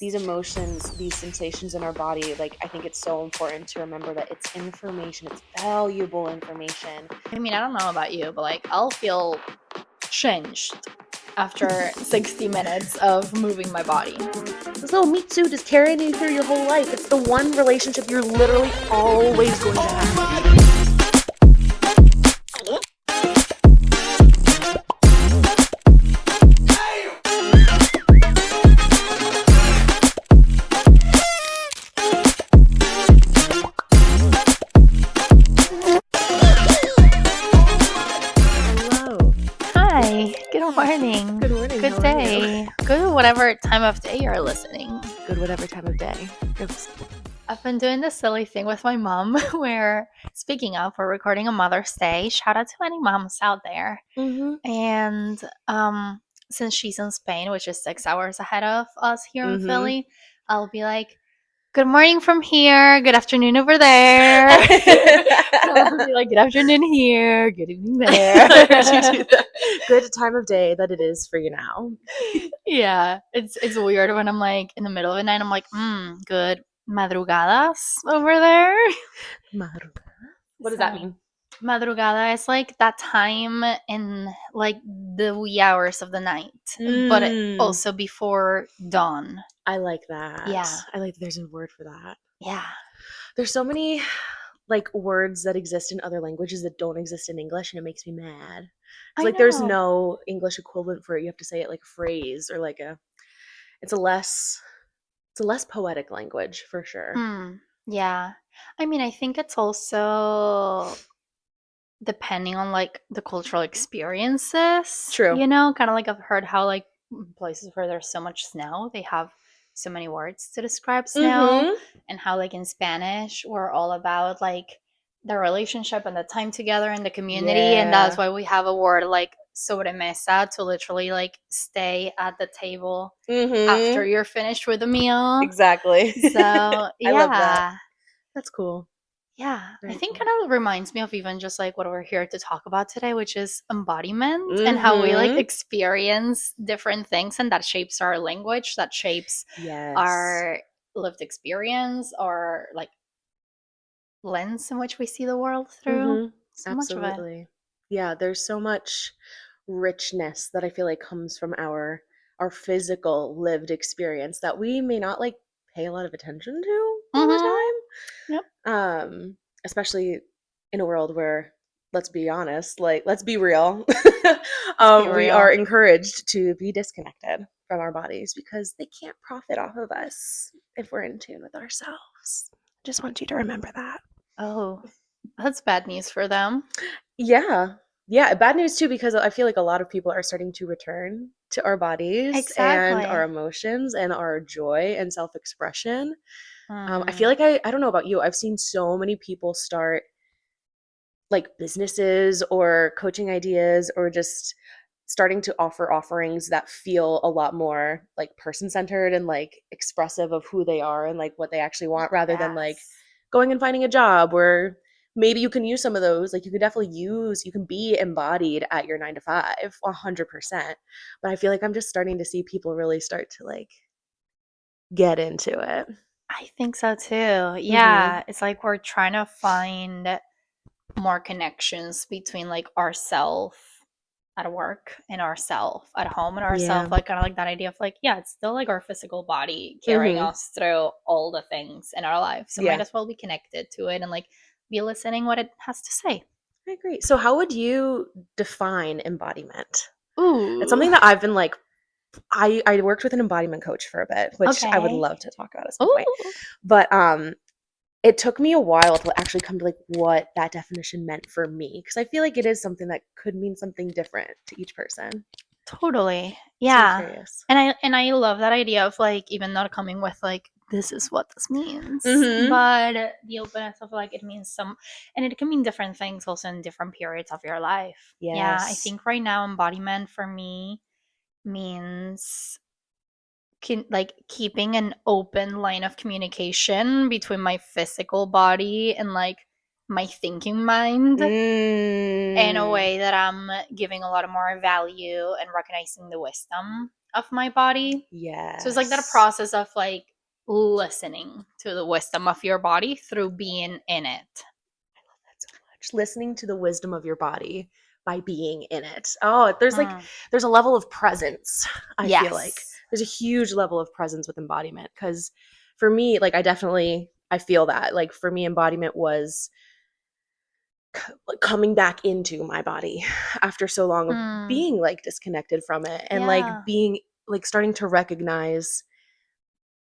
these emotions, these sensations in our body, like, I think it's so important to remember that it's information, it's valuable information. I mean, I don't know about you, but like I'll feel changed after 60 minutes of moving my body. This little meat suit is carrying you through your whole life. It's the one relationship you're literally always going to have. Good morning. Good morning. Good day. Good whatever time of day you're listening. Good whatever time of day. I've been doing this silly thing with my mom where, speaking of, we're recording a Mother's Day. Shout out to any moms out there. Mm-hmm. And since she's in Spain, which is 6 hours ahead of us here in Philly, I'll be like, good morning from here, good afternoon over there. I'll be like, good afternoon here, good evening there. Good time of day that it is for you now. Yeah, it's weird when I'm like in the middle of the night, I'm like, good madrugadas over there. Madrugada? What does that mean? Madrugada is like that time in like the wee hours of the night, but also before dawn. I like that. Yeah. I like there's a word for that. Yeah. There's so many like words that exist in other languages that don't exist in English, and it makes me mad. Like there's no English equivalent for it. You have to say it like a phrase or like it's a less poetic language for sure. Yeah. I mean, I think it's also depending on like the cultural experiences. True. You know, kind of like I've heard how like places where there's so much snow, they have so many words to describe snow, and how like in Spanish we're all about like the relationship and the time together in the community, and that's why we have a word like sobremesa to literally like stay at the table after you're finished with the meal. Exactly. So yeah, I love that. That's cool. Yeah, I think kind of reminds me of even just like what we're here to talk about today, which is embodiment and how we like experience different things, and that shapes our language, that shapes our lived experience, or like lens in which we see the world through. So Absolutely. much of it. Yeah, there's so much richness that I feel like comes from our physical lived experience that we may not like pay a lot of attention to all the time. Yep. Especially in a world where, let's be honest, like let's be real. We are encouraged to be disconnected from our bodies because they can't profit off of us if we're in tune with ourselves. Just want you to remember that. Oh, that's bad news for them. Yeah, bad news too, because I feel like a lot of people are starting to return to our bodies and our emotions and our joy and self-expression. I feel like I don't know about you, I've seen so many people start like businesses or coaching ideas or just starting to offer offerings that feel a lot more like person-centered and like expressive of who they are and like what they actually want, rather than like going and finding a job where maybe you can use some of those. Like you can be embodied at your 9 to 5 100%, but I feel like I'm just starting to see people really start to like get into it. I think so too. Yeah, it's like we're trying to find more connections between like ourself at work and ourself at home and ourself, like kind of like that idea of like, yeah, it's still like our physical body carrying us through all the things in our life, so might as well be connected to it and like be listening what it has to say. I agree. So how would you define embodiment? Ooh, it's something that I've been like, I worked with an embodiment coach for a bit, which I would love to talk about at some point, but it took me a while to actually come to like what that definition meant for me, because I feel like it is something that could mean something different to each person. Totally. Yeah. So I'm curious. And I love that idea of like even not coming with like this is what this means, but the openness of like it means some, and it can mean different things also in different periods of your life. Yeah, I think right now embodiment for me means like keeping an open line of communication between my physical body and like my thinking mind in a way that I'm giving a lot of more value and recognizing the wisdom of my body. Yes. So it's like that process of like listening to the wisdom of your body through being in it. I love that so much. Listening to the wisdom of your body by being in it. Oh, there's like there's a level of presence. I feel like there's a huge level of presence with embodiment, because for me, like I feel that, like for me, embodiment was coming back into my body after so long of being like disconnected from it, and like being like starting to recognize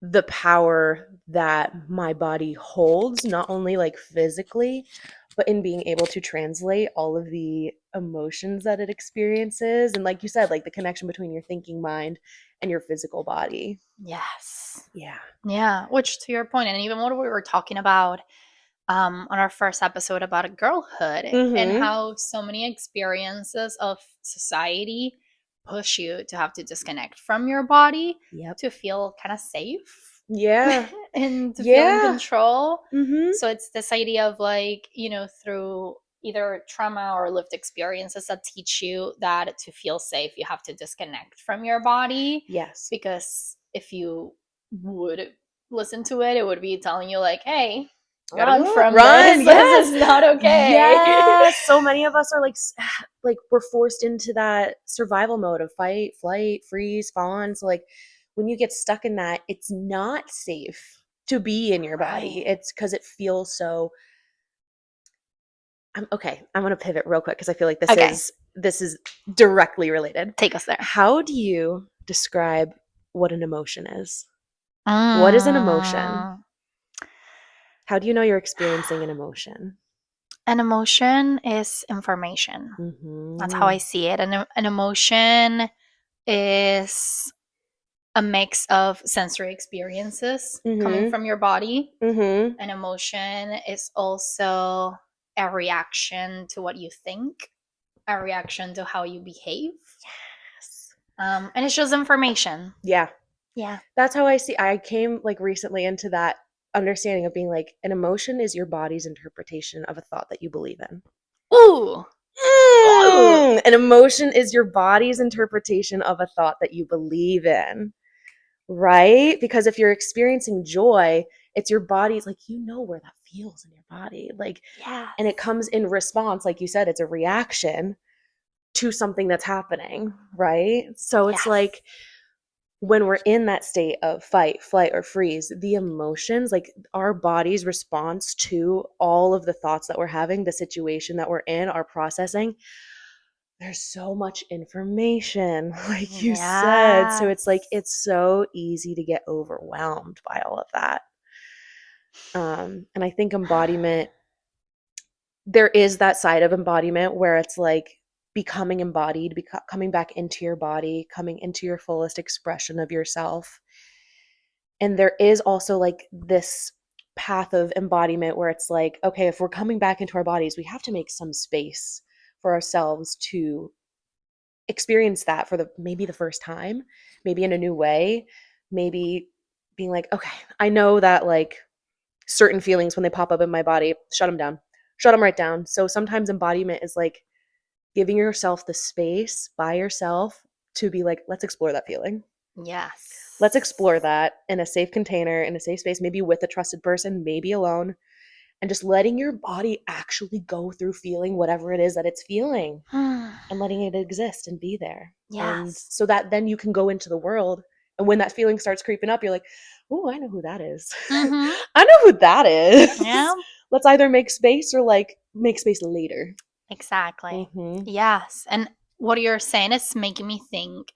the power that my body holds, not only like physically, but in being able to translate all of the emotions that it experiences. And like you said, like the connection between your thinking mind and your physical body. Yes. Yeah. Yeah. Which, to your point, and even what we were talking about on our first episode about girlhood, and how so many experiences of society push you to have to disconnect from your body to feel kind of safe. Yeah. And to feel in control. So it's this idea of like, through either trauma or lived experiences that teach you that to feel safe, you have to disconnect from your body. Yes. Because if you would listen to it, it would be telling you like, hey, run from this. Yes. This is not okay. Yes. So many of us are like we're forced into that survival mode of fight, flight, freeze, fawn. So like when you get stuck in that, it's not safe to be in your body. It's because it feels so. I'm going to pivot real quick because I feel like this is directly related. Take us there. How do you describe what an emotion is? What is an emotion? How do you know you're experiencing an emotion? An emotion is information. That's how I see it. An emotion is a mix of sensory experiences coming from your body. An emotion is also a reaction to what you think, a reaction to how you behave. Yes. And it's just information. Yeah. Yeah. That's how I see. I came like recently into that understanding of being like, an emotion is your body's interpretation of a thought that you believe in. Ooh. An emotion is your body's interpretation of a thought that you believe in. Right? Because if you're experiencing joy, it's your body's like, where that feels in your body. Like, and it comes in response, like you said, it's a reaction to something that's happening, right? So it's like when we're in that state of fight, flight, or freeze, the emotions, like our body's response to all of the thoughts that we're having, the situation that we're in, our processing, there's so much information, like you said. So it's like, it's so easy to get overwhelmed by all of that. And I think embodiment, there is that side of embodiment where it's like becoming embodied, coming back into your body, coming into your fullest expression of yourself. And there is also like this path of embodiment where it's like, okay, if we're coming back into our bodies, we have to make some space for ourselves to experience that for maybe the first time, maybe in a new way, maybe being like, okay, I know that like certain feelings when they pop up in my body, shut them right down. So sometimes embodiment is like giving yourself the space by yourself to be like, let's explore that feeling. Yes. Let's explore that in a safe container, in a safe space, maybe with a trusted person, maybe alone, and just letting your body actually go through feeling whatever it is that it's feeling and letting it exist and be there. And so that then you can go into the world. And when that feeling starts creeping up, you're like, oh, I know who that is. I know who that is. Yeah. Let's either make space or like make space later. Exactly. Yes. And what you're saying is making me think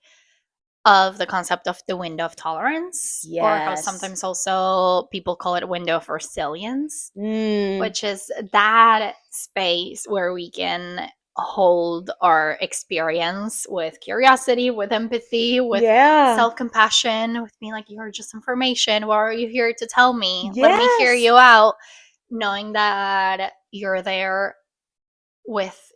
of the concept of the window of tolerance, or how sometimes also people call it window of resilience, which is that space where we can hold our experience with curiosity, with empathy, with self-compassion, with being like, you're just information. What are you here to tell me? Let me hear you out, knowing that you're there with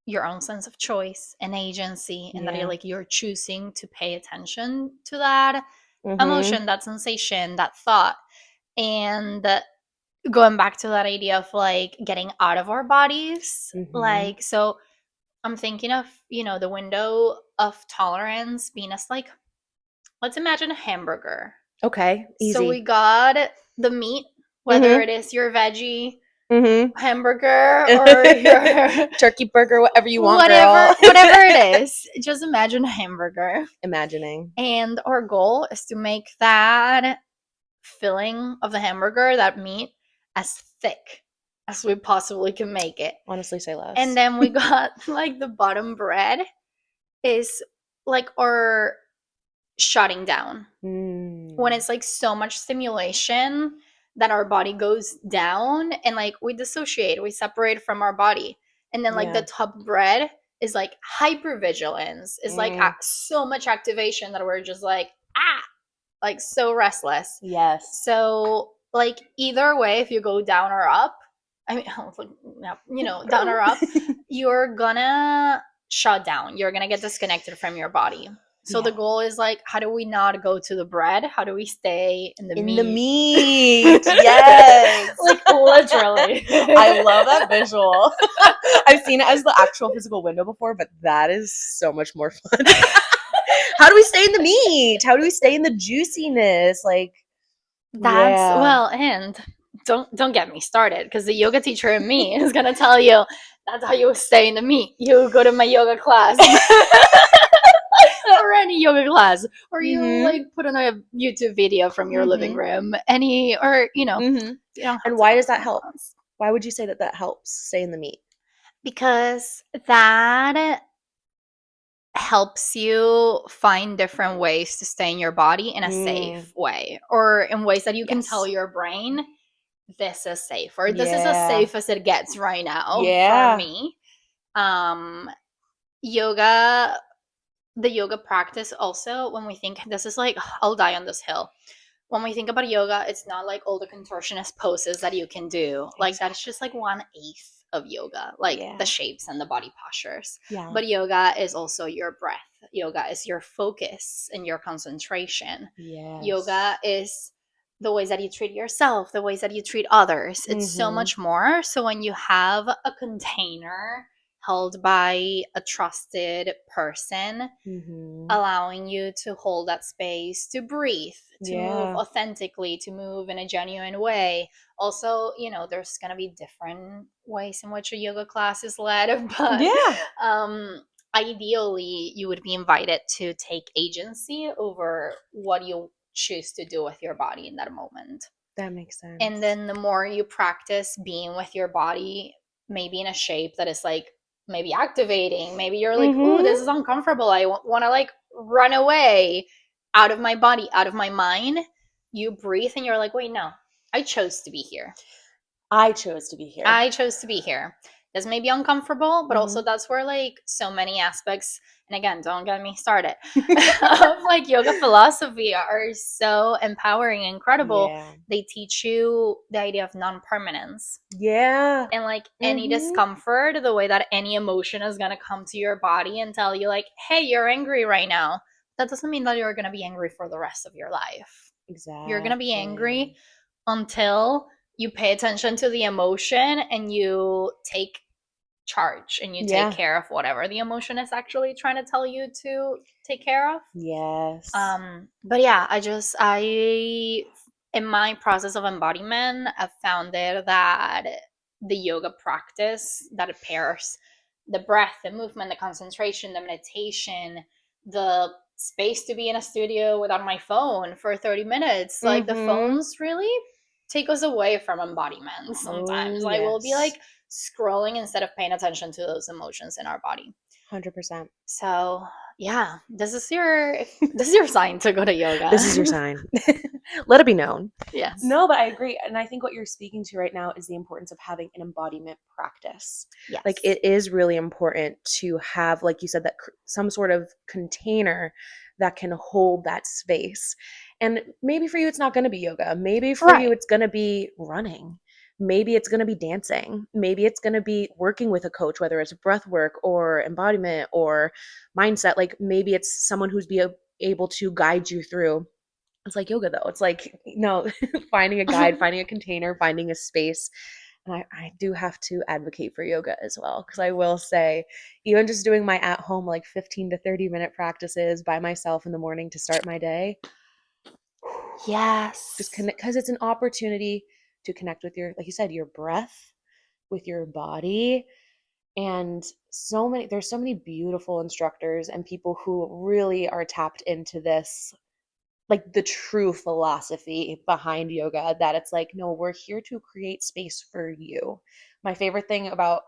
your own sense of choice and agency, and that you're choosing to pay attention to that emotion, that sensation, that thought. And going back to that idea of like getting out of our bodies, like, so I'm thinking of, the window of tolerance being as like let's imagine a hamburger. Okay, easy. So we got the meat, whether it is your veggie hamburger or your turkey burger, whatever you want, girl. Whatever it is. Just imagine a hamburger. Imagining. And our goal is to make that filling of the hamburger, that meat, as thick as we possibly can make it. Honestly, say less. And then we got like the bottom bread is like our shutting down. When it's like so much stimulation that our body goes down and like we dissociate, we separate from our body. And then like the top bread is like hypervigilance, is like so much activation that we're just like, like so restless. Yes. So like either way, if you go down or up, I mean, you know, down or up, you're gonna shut down. You're gonna get disconnected from your body. So the goal is like, how do we not go to the bread? How do we stay in the meat? In the meat, yes. Like literally. I love that visual. I've seen it as the actual physical window before, but that is so much more fun. How do we stay in the meat? How do we stay in the juiciness? Like that's well, and don't get me started, because the yoga teacher in me is gonna tell you that's how you stay in the meat. You go to my yoga class. Or any yoga class, or you like put on a YouTube video from your living room, any, or you know, and why does that help? Why would you say that helps stay in the meat? Because that helps you find different ways to stay in your body in a safe way, or in ways that you can tell your brain this is safe, or this is as safe as it gets right now for me. Yoga, the yoga practice also, when we think, this is like, I'll die on this hill. When we think about yoga, it's not like all the contortionist poses that you can do. Like that's just like 1/8 of yoga, like the shapes and the body postures. But yoga is also your breath. Yoga is your focus and your concentration. Yoga is the ways that you treat yourself, the ways that you treat others. It's so much more. So when you have a container held by a trusted person, allowing you to hold that space, to breathe, to move authentically, to move in a genuine way. Also, you know, there's going to be different ways in which a yoga class is led, but ideally you would be invited to take agency over what you choose to do with your body in that moment. That makes sense. And then the more you practice being with your body, maybe in a shape that is like maybe activating, maybe you're like, ooh, this is uncomfortable, I want to like run away out of my body, out of my mind. You breathe and you're like, wait, no, I chose to be here. I chose to be here. I chose to be here. This may be uncomfortable, but also that's where like so many aspects, and again, don't get me started, of like yoga philosophy are so empowering and incredible. They teach you the idea of non-permanence. And like any discomfort, the way that any emotion is going to come to your body and tell you like, hey, you're angry right now. That doesn't mean that you're going to be angry for the rest of your life. You're going to be angry until you pay attention to the emotion and you take charge and you take care of whatever the emotion is actually trying to tell you to take care of. But yeah, I in my process of embodiment, I've found it that the yoga practice that it pairs the breath, the movement, the concentration, the meditation, the space to be in a studio without my phone for 30 minutes. Like the phones really take us away from embodiment sometimes. Like we'll be like scrolling instead of paying attention to those emotions in our body. 100%. So yeah, this is your sign to go to yoga. This is your sign. Let it be known. Yes. No, but I agree. And I think what you're speaking to right now is the importance of having an embodiment practice. Yes. Like it is really important to have, like you said, that some sort of container that can hold that space. And maybe for you, it's not going to be yoga. Maybe for you, it's going to be running. Maybe it's going to be dancing. Maybe it's going to be working with a coach, whether it's breath work or embodiment or mindset. Like maybe it's someone who's able to guide you through. It's like yoga though. It's like, finding a guide, finding a container, finding a space. And I do have to advocate for yoga as well, because I will say, even just doing my at home like 15 to 30-minute practices by myself in the morning to start my day, just connect, because it's an opportunity to connect with your, like you said, your breath, with your body. And there's so many beautiful instructors and people who really are tapped into this, like the true philosophy behind yoga, that it's like, no, we're here to create space for you. My favorite thing about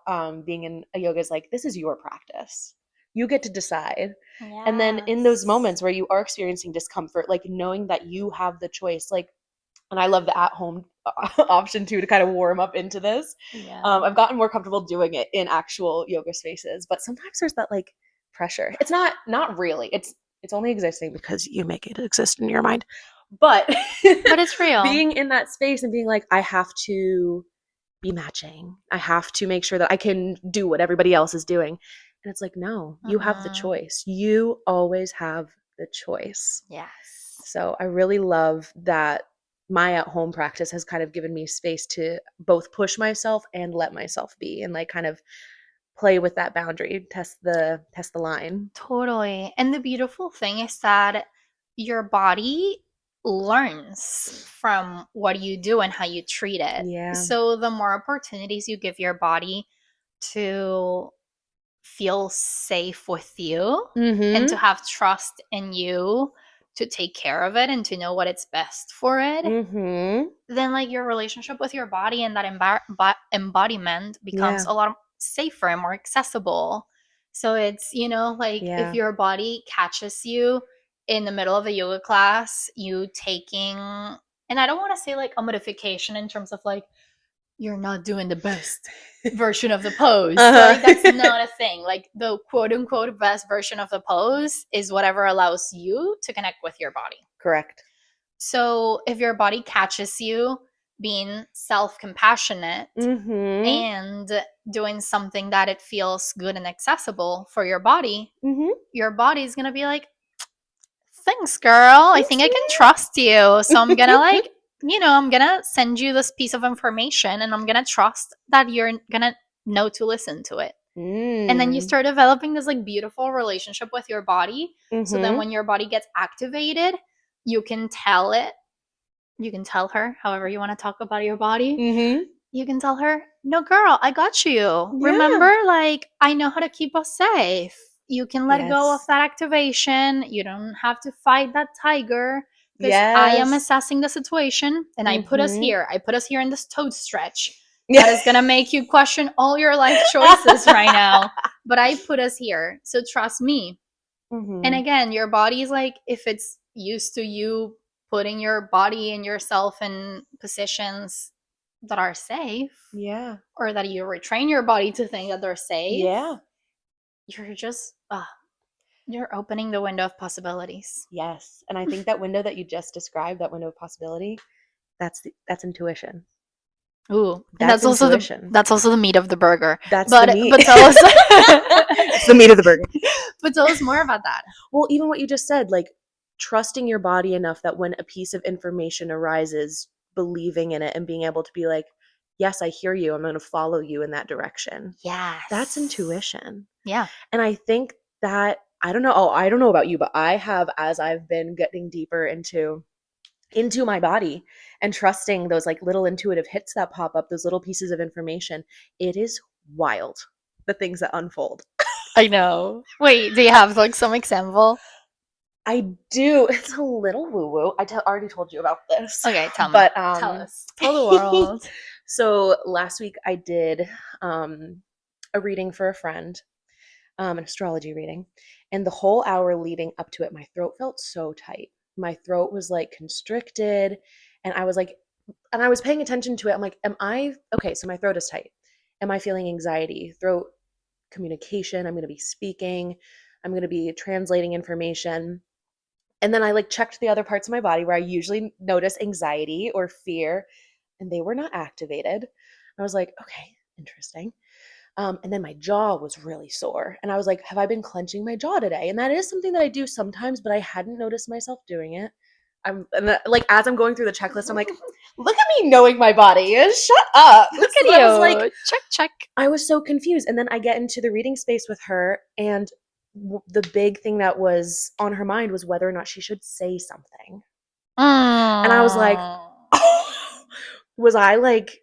being in a yoga is like, this is your practice. You get to decide. And then in those moments where you are experiencing discomfort, like knowing that you have the choice, like, and I love the at home option too, to kind of warm up into this. I've gotten more comfortable doing it in actual yoga spaces, but sometimes there's that like pressure. It's not really. It's only existing because you make it exist in your mind. But it's real. Being in that space and being like, I have to be matching. I have to make sure that I can do what everybody else is doing. And it's like, no, you have the choice. You always have the choice. Yes. So I really love that my at home practice has kind of given me space to both push myself and let myself be, and like kind of play with that boundary, test the line. Totally. And the beautiful thing is that your body learns from what you do and how you treat it. Yeah. So the more opportunities you give your body to feel safe with you and to have trust in you to take care of it and to know what it's best for it, then like your relationship with your body and that embodiment becomes a lot safer and more accessible. So it's, like if your body catches you in the middle of a yoga class, you taking, and I don't want to say like a modification in terms of like you're not doing the best version of the pose. Like that's not a thing. Like the quote unquote best version of the pose is whatever allows you to connect with your body. Correct. So if your body catches you being self-compassionate and doing something that it feels good and accessible for your body, your body's going to be like, thanks, girl. I think I can trust you. So I'm going to like, I'm going to send you this piece of information and I'm going to trust that you're going to know to listen to it. And then you start developing this like beautiful relationship with your body. So then when your body gets activated, you can tell it. You can tell her however you want to talk about your body. You can tell her, no, girl, I got you. Yeah. Remember, like, I know how to keep us safe. You can let go of that activation. You don't have to fight that tiger because I am assessing the situation and I put us here. I put us here in this toad stretch. That is going to make you question all your life choices right now. But I put us here. So trust me. And again, your body is like, if it's used to you putting your body and yourself in positions that are safe, or that you retrain your body to think that they're safe, you're just you're opening the window of possibilities. Yes. And I think that window that you just described, that window of possibility, that's intuition. Ooh, and that's also the meat of the burger. The meat. But tell us it's the meat of the burger. But tell us more about that. Well, even what you just said, like trusting your body enough that when a piece of information arises, believing in it and being able to be like, yes, I hear you. I'm going to follow you in that direction. Yes. That's intuition. Yeah. And I think that, I don't know about you, but I have, as I've been getting deeper into my body and trusting those like little intuitive hits that pop up, those little pieces of information, it is wild, the things that unfold. I know. Wait, do you have like some example? I do. It's a little woo-woo. I already told you about this. Okay, tell me. But tell us. Tell the world. So last week I did a reading for a friend, an astrology reading, and the whole hour leading up to it, my throat felt so tight. My throat was like constricted, and I was like, and I was paying attention to it. I'm like, okay, so my throat is tight. Am I feeling anxiety? Throat communication. I'm going to be speaking. I'm going to be translating information. And then I like checked the other parts of my body where I usually notice anxiety or fear, and they were not activated. I was like, okay, interesting. And then my jaw was really sore. And I was like, have I been clenching my jaw today? And that is something that I do sometimes, but I hadn't noticed myself doing it. Like as I'm going through the checklist, I'm like, look at me knowing my body. Shut up. Look at you. I was like, check. I was so confused. And then I get into the reading space with her, and the big thing that was on her mind was whether or not she should say something. And I was like, was I like,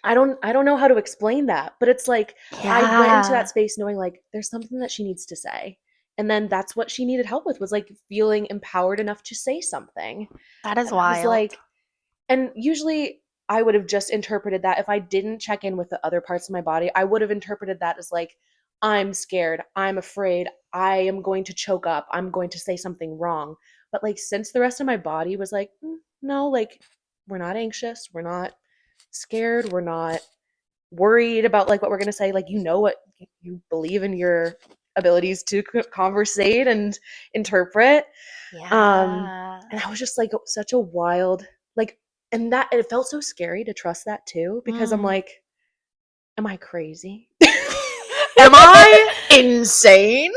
I don't know how to explain that, but it's like, I went into that space knowing like there's something that she needs to say. And then that's what she needed help with, was like feeling empowered enough to say something. That is and wild. I was like, and usually I would have just interpreted that if I didn't check in with the other parts of my body, I would have interpreted that as like, I'm scared, I'm afraid, I am going to choke up, I'm going to say something wrong. But like, since the rest of my body was like, no, like, we're not anxious, we're not scared, we're not worried about like what we're going to say, like, you know what, you believe in your abilities to conversate and interpret. And I was just like, such a wild, like, and that it felt so scary to trust that too, because I'm like, am I crazy? Am I insane?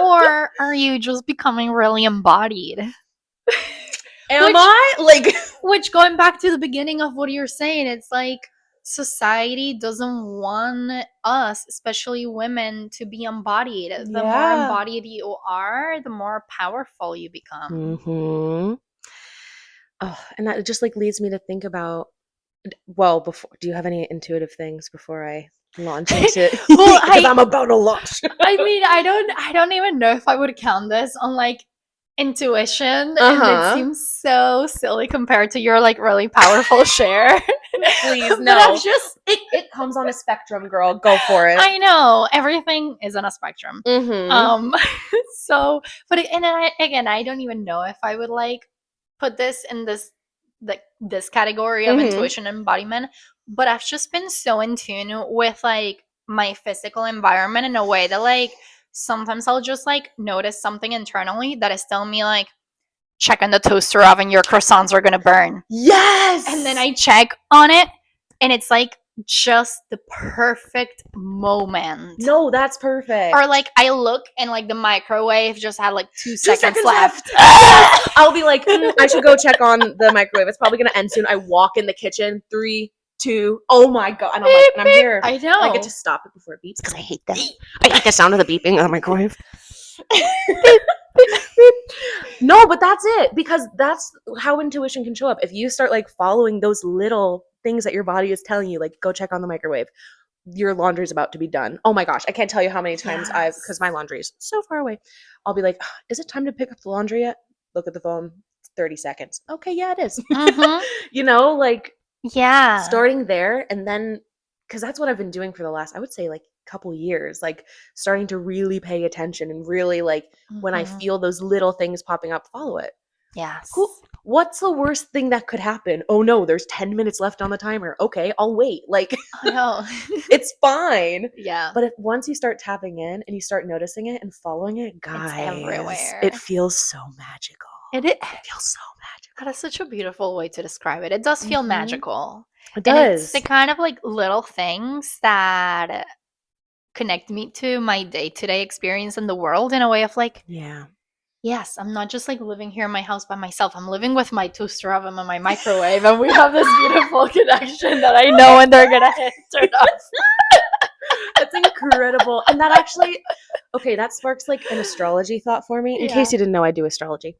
Or are you just becoming really embodied? I like, which, going back to the beginning of what you're saying, it's like society doesn't want us, especially women, to be embodied. The more embodied you are, the more powerful you become. Oh, and that just like leads me to think about, well, before, do you have any intuitive things before I launch into well, because I'm about to launch. I mean, I don't even know if I would count this on like intuition, and it seems so silly compared to your like really powerful share. Please, no. Just it comes on a spectrum, girl. Go for it. I know, everything is on a spectrum. So, but and then I don't even know if I would like put this in this category of intuition and embodiment, but I've just been so in tune with like my physical environment in a way that like sometimes I'll just like notice something internally that is telling me like, checking the toaster oven, your croissants are gonna burn. Yes. And then I check on it, and it's like just the perfect moment. No, that's perfect. Or like I look and like the microwave just had like 2 seconds left. I'll be like, I should go check on the microwave. It's probably gonna end soon. I walk in the kitchen, 3, 2, oh my god, and I'm like, and I'm here. I know. I get to stop it before it beeps because I hate that. I hate the sound of the beeping of the microwave. No, but that's it, because that's how intuition can show up. If you start like following those little things that your body is telling you, like, go check on the microwave, your laundry's about to be done. Oh my gosh, I can't tell you how many times because my laundry is so far away, I'll be like, is it time to pick up the laundry yet? Look at the phone, 30 seconds. Okay, yeah, it is. You know, like, starting there, and then, because that's what I've been doing for the last, I would say, like, couple years, like starting to really pay attention and really like when I feel those little things popping up, follow it. Yes. What's the worst thing that could happen? Oh no, there's 10 minutes left on the timer. Okay, I'll wait. Like, I know. It's fine. Yeah. But once you start tapping in and you start noticing it and following it, guys, it's everywhere. It feels so magical. It feels so magical. That is such a beautiful way to describe it. It does feel magical. It does. And it's the kind of like little things that connect me to my day-to-day experience in the world in a way of like, yes, I'm not just like living here in my house by myself. I'm living with my toaster oven and my microwave, and we have this beautiful connection that I know when they're gonna turn off. That's incredible. And that actually, okay, that sparks like an astrology thought for me. In case you didn't know, I do astrology.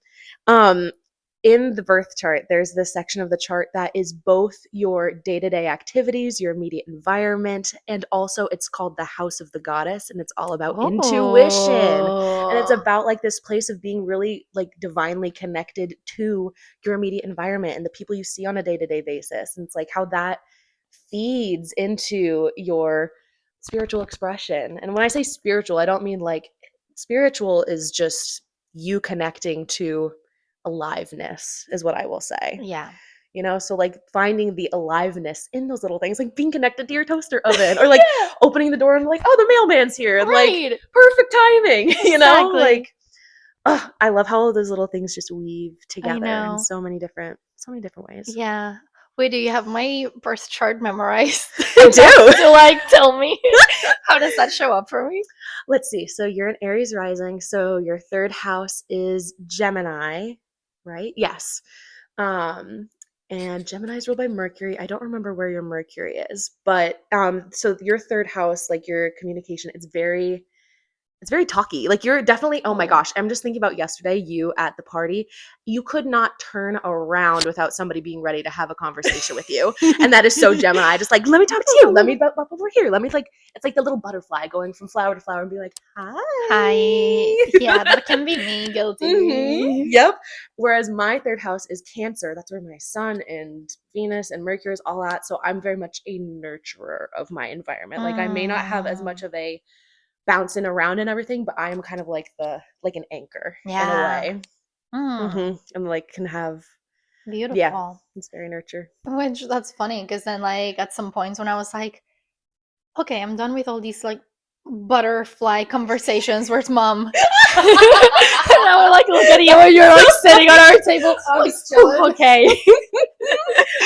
In the birth chart, there's this section of the chart that is both your day-to-day activities, your immediate environment, and also it's called the House of the Goddess, and it's all about intuition. And it's about like this place of being really like divinely connected to your immediate environment and the people you see on a day-to-day basis. And it's like how that feeds into your spiritual expression. And when I say spiritual, I don't mean like spiritual is just you connecting to aliveness is what I will say. Yeah. You know, so like finding the aliveness in those little things, like being connected to your toaster oven or like opening the door and like, oh, the mailman's here. And like perfect timing, you know, like, I love how all those little things just weave together in so many different ways. Yeah. Wait, do you have my birth chart memorized? I do. To like tell me how does that show up for me? Let's see. So you're an Aries rising. So your third house is Gemini, right? Yes. And Gemini is ruled by Mercury. I don't remember where your Mercury is, but so your third house, like your communication, it's very talky. Like you're definitely, oh my gosh, I'm just thinking about yesterday, you at the party. You could not turn around without somebody being ready to have a conversation with you. And that is so Gemini. Just like, let me talk to you. Let me bump over here. Let me like, it's like the little butterfly going from flower to flower and be like, hi. Hi. Yeah, that can be me, guilty. Yep. Whereas my third house is Cancer. That's where my sun and Venus and Mercury is all at. So I'm very much a nurturer of my environment. Like I may not have as much of a bouncing around and everything, but I am kind of like an anchor in a way. And like can have beautiful. It's very nurture. Which that's funny because then like at some points when I was like, okay, I'm done with all these like butterfly conversations. Where's mom? And I would like look at you and you're like sitting on our table. Okay.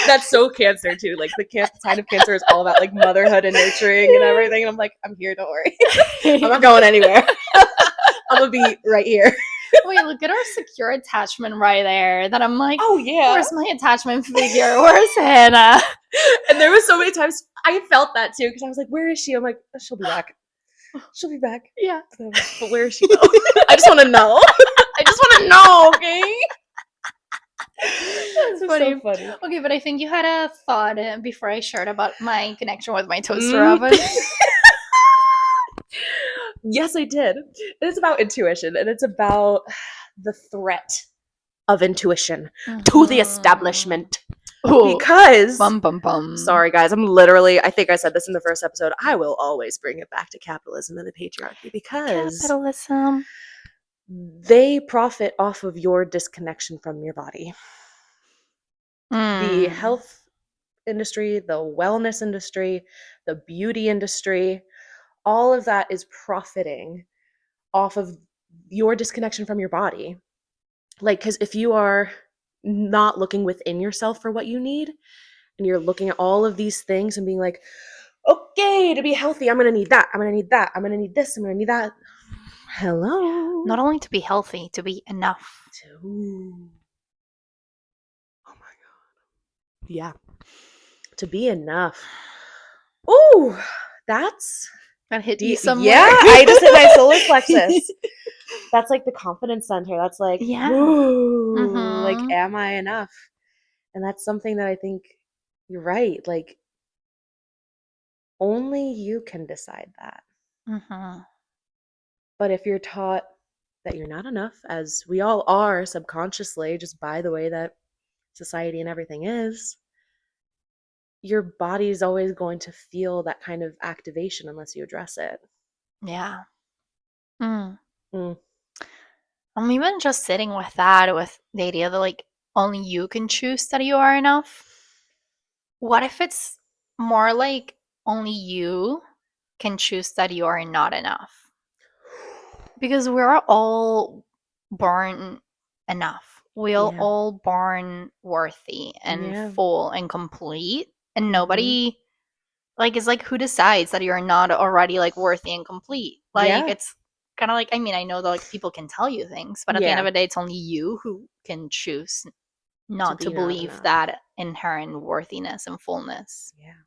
That's so Cancer too. Like the sign of Cancer is all about like motherhood and nurturing and everything. And I'm like, I'm here, don't worry. I'm not going anywhere. I'm gonna be right here. Wait, look at our secure attachment right there. That I'm like, oh yeah, where's my attachment figure? Where's Hannah? And there was so many times I felt that too because I was like, where is she? I'm like, she'll be back. She'll be back. Yeah. But where is she though? I just want to know. I just want to know, okay? That's funny. So funny. Okay, but I think you had a thought before I shared about my connection with my toaster oven. Yes, I did. It's about intuition, and it's about the threat of intuition to the establishment. Ooh. Because, sorry guys, I think I said this in the first episode, I will always bring it back to capitalism and the patriarchy because capitalism. They profit off of your disconnection from your body. The health industry, the wellness industry, the beauty industry, all of that is profiting off of your disconnection from your body. Like, because if you are not looking within yourself for what you need, and you're looking at all of these things and being like, okay, to be healthy, I'm going to need that. I'm going to need that. I'm going to need this. I'm going to need that. Hello. Not only to be healthy, to be enough. Oh my God. Yeah. To be enough. Ooh, that hit you somewhere. Yeah, I just hit my solar plexus. That's like the confidence center. That's like, ooh, like, am I enough? And that's something that I think you're right. Like, only you can decide that. But if you're taught that you're not enough, as we all are subconsciously, just by the way that society and everything is, your body is always going to feel that kind of activation unless you address it. Yeah. I'm even just sitting with that, with the idea that like only you can choose that you are enough. What if it's more like only you can choose that you are not enough? Because we're all born enough. We're all born worthy and full and complete. And nobody, like, it's like, who decides that you're not already, like, worthy and complete? Like, it's kind of like, I mean, I know that, like, people can tell you things, but at the end of the day, it's only you who can choose not to believe that inherent worthiness and fullness. Yeah,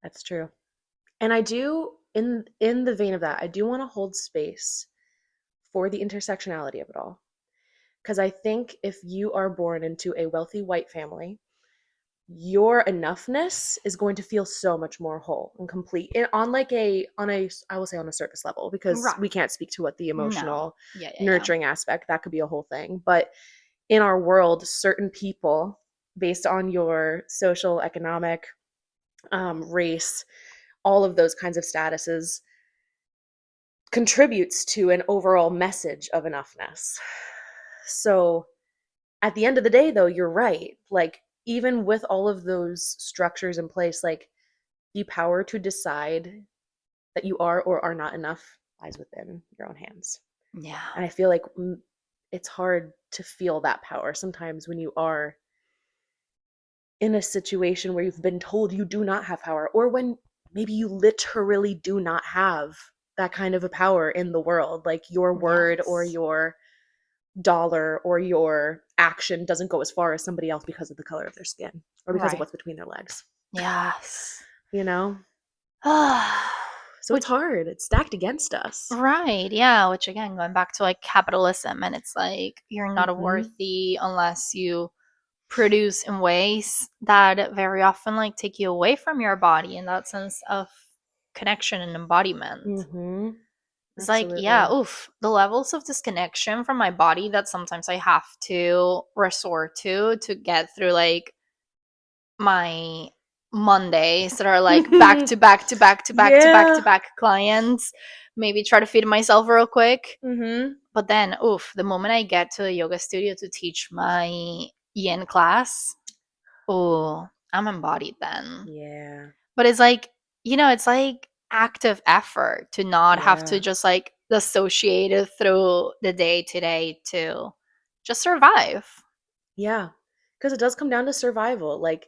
that's true. And I do, in the vein of that, I do want to hold space for the intersectionality of it all. Because I think if you are born into a wealthy white family, your enoughness is going to feel so much more whole and complete. And on I will say on a surface level, because we can't speak to what the emotional nurturing aspect, that could be a whole thing. But in our world, certain people, based on your social, economic, race, all of those kinds of statuses, contributes to an overall message of enoughness. So at the end of the day, though, you're right. Like, even with all of those structures in place, like, the power to decide that you are or are not enough lies within your own hands. Yeah. And I feel like it's hard to feel that power sometimes when you are in a situation where you've been told you do not have power, or when maybe you literally do not have that kind of a power in the world, like your word or your dollar or your action doesn't go as far as somebody else because of the color of their skin or because of Right. what's between their legs. Yes. You know? So it's Which, hard. It's stacked against us. right, yeah, which again, going back to like capitalism, and it's like you're not Mm-hmm. worthy unless you produce in ways that very often like take you away from your body in that sense of connection and embodiment. Mm-hmm. It's like, yeah, Absolutely. oof, the levels of disconnection from my body that sometimes I have to resort to get through like my Mondays that are like back to back to back to back to back to Yeah. back clients. Maybe try to feed myself real quick. Mm-hmm. But then, oof, the moment I get to the yoga studio to teach my yin class, oh, I'm embodied then. Yeah. But it's like, it's like active effort to not have to Yeah. just like dissociate it through the day to day to just survive. Yeah. Because it does come down to survival. Like,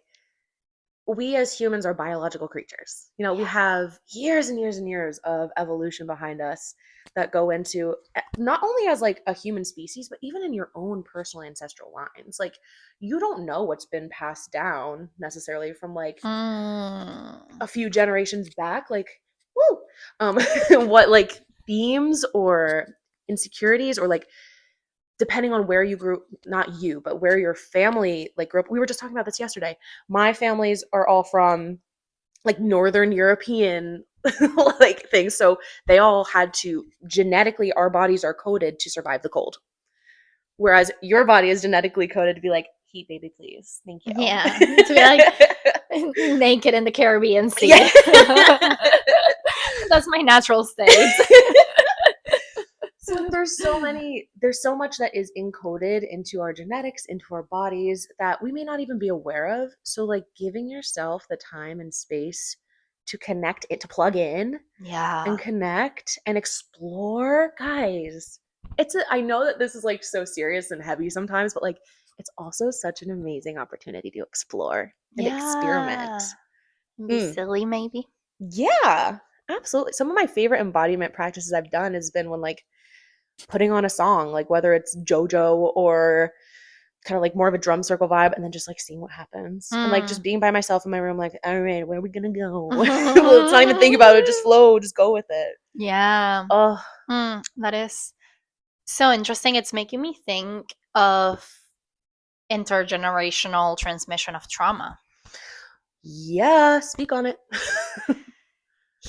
we as humans are biological creatures. We have years and years and years of evolution behind us that go into not only as like a human species, but even in your own personal ancestral lines. Like, you don't know what's been passed down necessarily from like Mm. a few generations back. Like, woo, what like themes or insecurities or like depending on where you grew, not you, but where your family like grew up. We were just talking about this yesterday. My families are all from like northern European like things, so they all had to genetically, our bodies are coded to survive the cold, whereas your body is genetically coded to be like, heat baby please, thank you. Yeah, to be like naked in the Caribbean Yeah. Sea. That's my natural state. So there's so much that is encoded into our genetics, into our bodies that we may not even be aware of. So like giving yourself the time and space to connect it, to plug in and Yeah. connect and explore, guys. I know that this is like so serious and heavy sometimes, but like it's also such an amazing opportunity to explore and experiment. Yeah. Be Mm. silly, maybe. Yeah, absolutely. Some of my favorite embodiment practices I've done has been when like putting on a song, like whether it's JoJo or kind of like more of a drum circle vibe, and then just like seeing what happens. And like just Mm. being by myself in my room, like, all right, where are we gonna go? Let's not even think about it, just flow, just go with it. Yeah. Oh, That is so interesting. It's making me think of intergenerational transmission of trauma. yeah, speak on it.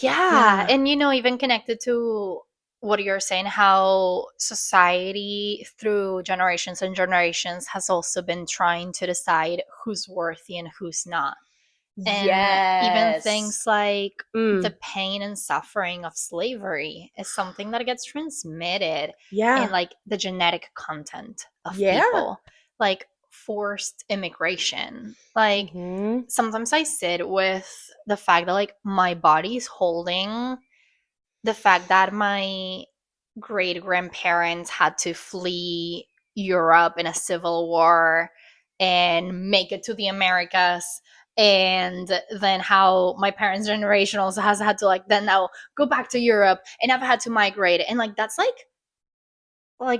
Yeah. Yeah. And, even connected to what you're saying, how society through generations and generations has also been trying to decide who's worthy and who's not. And even Yes. things like the Mm, pain and suffering of slavery is something that gets transmitted in yeah. like the genetic content of Yeah. people, like forced immigration. Like Mm-hmm. sometimes I sit with the fact that like my body's holding the fact that my great grandparents had to flee Europe in a civil war and make it to the Americas. And then how my parents' generation also has had to like then now go back to Europe and I've had to migrate. And like that's like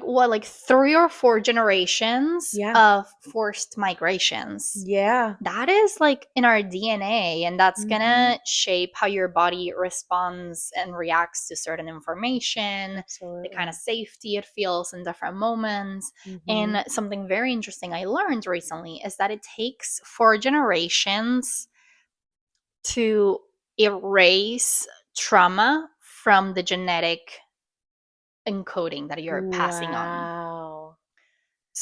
what, like 3 or 4 generations Yeah. of forced migrations. Yeah. That is like in our DNA, and that's Mm-hmm. gonna shape how your body responds and reacts to certain information, the kind of Absolutely. safety it feels in different moments. Mm-hmm. And something very interesting I learned recently is that it takes 4 generations to erase trauma from the genetic encoding that you're passing on. Wow.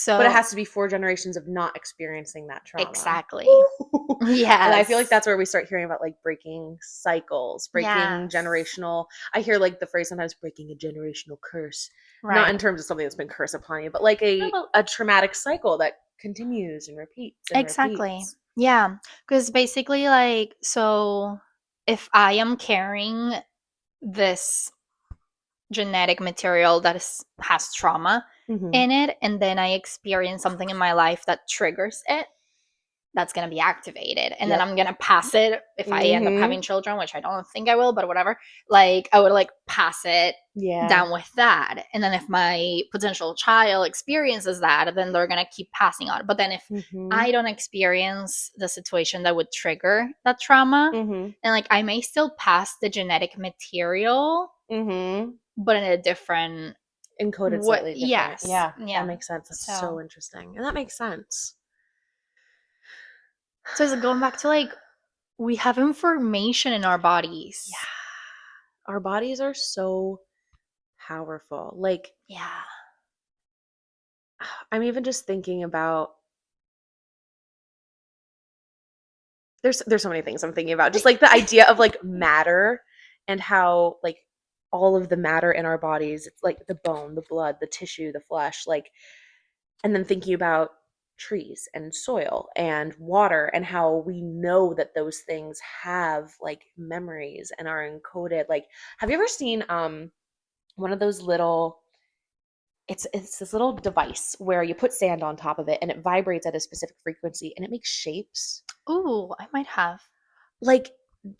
But it So, has to be 4 generations of not experiencing that trauma. exactly. Woo! And I feel like Yes. that's where we start hearing about like breaking cycles, breaking Yes. generational. I hear like the phrase sometimes breaking a generational curse. Not Right. in terms of something that's been cursed upon you, but like No, a but a traumatic cycle that continues and repeats and exactly. repeats. Yeah. Because basically, like, so if I am carrying this genetic material that has trauma Mhm. in it, and then I experience something in my life that triggers it, that's going to be activated. And then I'm going to pass it if I end up having children, which I don't think I will, but whatever. Like, I would like pass it down with that. And then if my potential child experiences that, then they're going to keep passing on. But then if I don't experience the situation that would trigger that trauma, and like I may still pass the genetic material, but in a different encoded slightly different. Yes. Yeah, that makes sense. That's so interesting. And that makes sense. So is it going back to like, we have information in our bodies. Yeah. Our bodies are so powerful. Like, yeah. I'm even just thinking about, there's so many things I'm thinking about. Just like the idea of like matter and how like all of the matter in our bodies, it's like the bone, the blood, the tissue, the flesh, like, and then thinking about trees and soil and water and how we know that those things have like memories and are encoded. Like, have you ever seen one of those little, it's this little device where you put sand on top of it and it vibrates at a specific frequency and it makes shapes? Ooh, I might have. Like,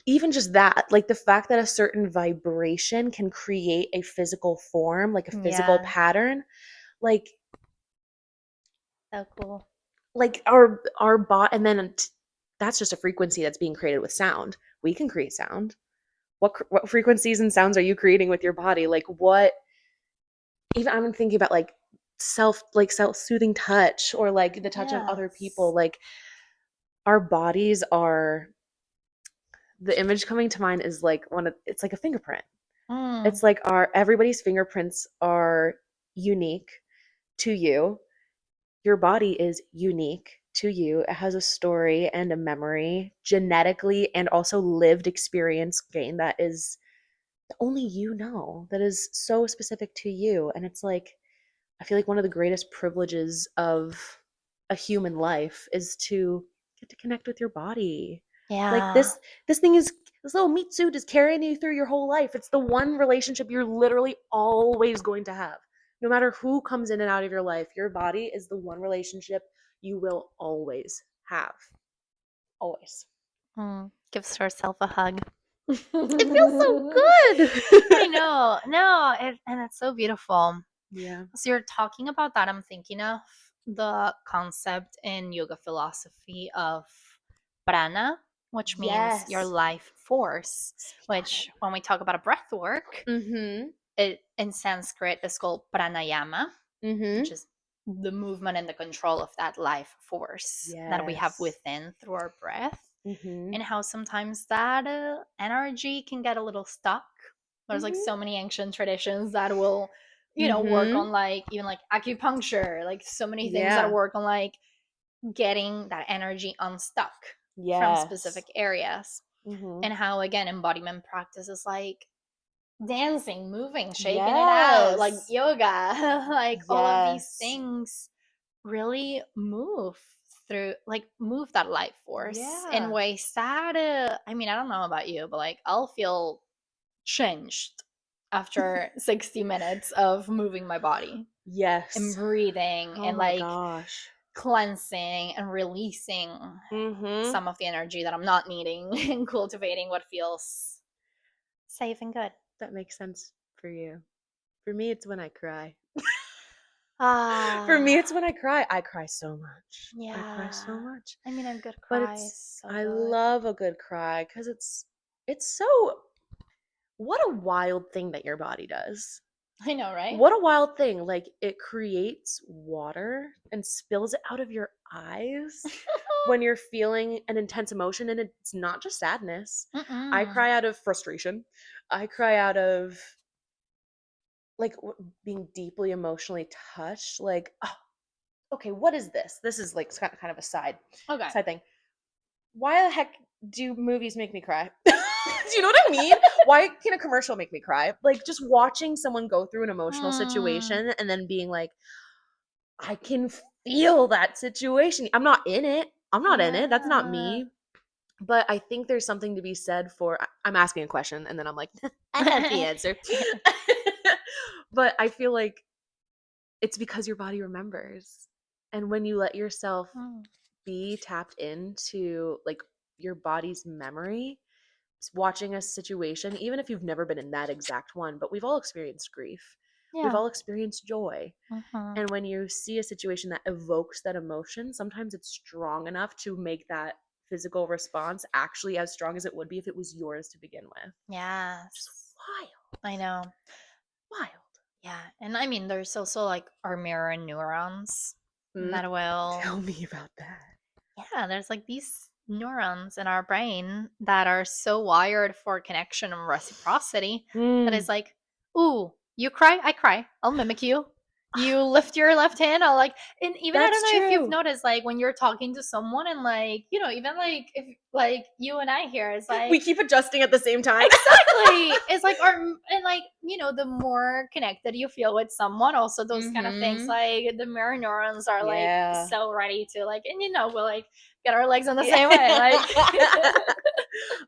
even just that, like the fact that a certain vibration can create a physical form, like a physical pattern, like so cool. Like our bot, and then that's just a frequency that's being created with sound. We can create sound. What frequencies and sounds are you creating with your body? Like, what, even I'm thinking about like self-soothing touch, or like the touch of other people. Like, our bodies are, the image coming to mind is like it's like a fingerprint. It's like everybody's fingerprints are unique to you. Your body is unique to you. It has a story and a memory, genetically and also lived experience gain, that is only you know, that is so specific to you. And it's like, I feel like one of the greatest privileges of a human life is to get to connect with your body. Like, this thing is, this little meat suit is carrying you through your whole life. It's the one relationship you're literally always going to have. No matter who comes in and out of your life, your body is the one relationship you will always have. Always. Gives herself a hug. It feels so good. I know. No, and it's so beautiful. Yeah. So you're talking about that, I'm thinking of the concept in yoga philosophy of prana, which means your life force, which when we talk about a breath work, it in Sanskrit is called pranayama, which is the movement and the control of that life force that we have within through our breath. And how sometimes that energy can get a little stuck. There's like so many ancient traditions that will, work on like even like acupuncture, like so many things that work on like getting that energy unstuck from specific areas. And how, again, embodiment practice is like dancing, moving, shaking it out, like yoga, like all of these things really move through, like move that life force in ways that I mean, I don't know about you, but like I'll feel changed after 60 minutes of moving my body and breathing and like cleansing and releasing some of the energy that I'm not needing and cultivating what feels safe and good. That makes sense for you. For me, it's when I cry. For me, it's when I cry. I cry so much. I cry so much. I mean, a good cry is so I good. love a good cry because it's so, what a wild thing that your body does. I know, right? What a wild thing. Like, it creates water and spills it out of your eyes when you're feeling an intense emotion. And it's not just sadness. I cry out of frustration. I cry out of like being deeply emotionally touched. Like, oh, okay, what is this? This is like kind of a side thing. Why the heck do movies make me cry? Do you know what I mean? Why can a commercial make me cry? Like, just watching someone go through an emotional situation and then being like, I can feel that situation. I'm not in it. That's not me. But I think there's something to be said for, I'm asking a question and then I'm like, I have the answer. But I feel like it's because your body remembers. And when you let yourself be tapped into like your body's memory, watching a situation, even if you've never been in that exact one, but we've all experienced grief. We've Yeah. all experienced joy. And when you see a situation that evokes that emotion, sometimes it's strong enough to make that physical response actually as strong as it would be if it was yours to begin with. Just Yes. wild. I know. Wild. Yeah. And I mean, there's also like our mirror neurons that will. Tell me about that. Yeah, there's like these neurons in our brain that are so wired for connection and reciprocity that is like, ooh, you cry, I cry, I'll mimic you. You lift your left hand, I'll like, and even I don't That's know if you've true. noticed, like when you're talking to someone and like, even like if like you and I here is like We keep adjusting at the same time. exactly. It's like our and like the more connected you feel with someone, also those kind of things like the mirror neurons are like Yeah. so ready to like, and we'll like get our legs on the same way, like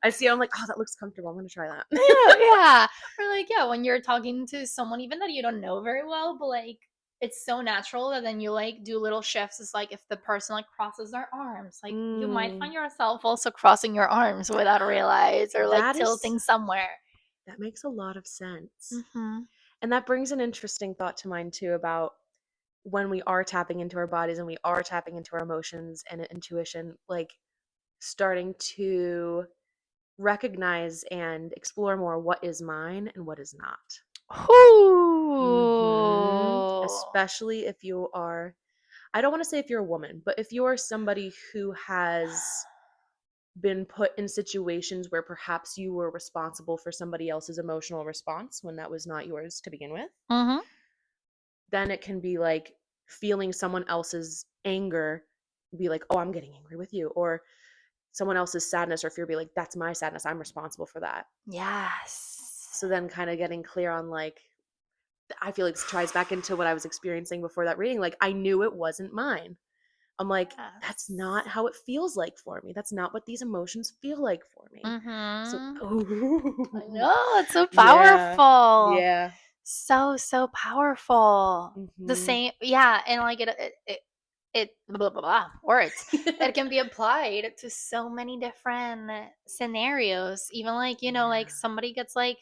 I see it, I'm like, oh, that looks comfortable, I'm gonna try that. yeah. Or like when you're talking to someone even that you don't know very well, but like it's so natural that then you like do little shifts. It's like if the person like crosses their arms, like you might find yourself also crossing your arms without realize, or like tilting somewhere. That makes a lot of sense. Mm-hmm. And that brings an interesting thought to mind too about when we are tapping into our bodies and we are tapping into our emotions and intuition, like starting to recognize and explore more what is mine and what is not. Ooh. Especially if you are, I don't want to say if you're a woman, but if you're somebody who has been put in situations where perhaps you were responsible for somebody else's emotional response when that was not yours to begin with, Mm-hmm. then it can be like feeling someone else's anger, be like, oh, I'm getting angry with you, or someone else's sadness or fear, be like, that's my sadness, I'm responsible for that. Yes. So then kind of getting clear on like, I feel like this ties back into what I was experiencing before that reading. Like, I knew it wasn't mine. I'm like, that's not how it feels like for me. That's not what these emotions feel like for me. So, Mm-hmm. I ooh, know, it's so yeah, powerful. yeah. So powerful. The Mm-hmm. same, yeah, and like it blah, blah, blah, words. It can be applied to so many different scenarios. Even like, like somebody gets like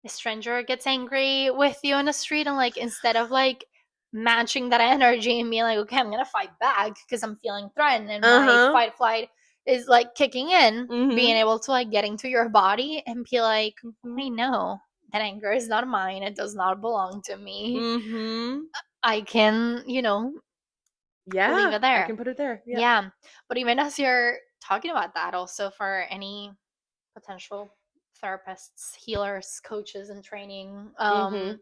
a stranger gets angry with you in the street, and like instead of like matching that energy and being like, okay, I'm gonna fight back because I'm feeling threatened and my Uh-huh. fight flight is like kicking in, being Mm-hmm. able to like get into your body and be like, Mm-hmm. I know that anger is not mine, it does not belong to me. Mm-hmm. I can, leave Yeah, it I there. can put it there. Yep. Yeah. But even as you're talking about that, also for any potential therapists, healers, coaches, and training, Mm-hmm.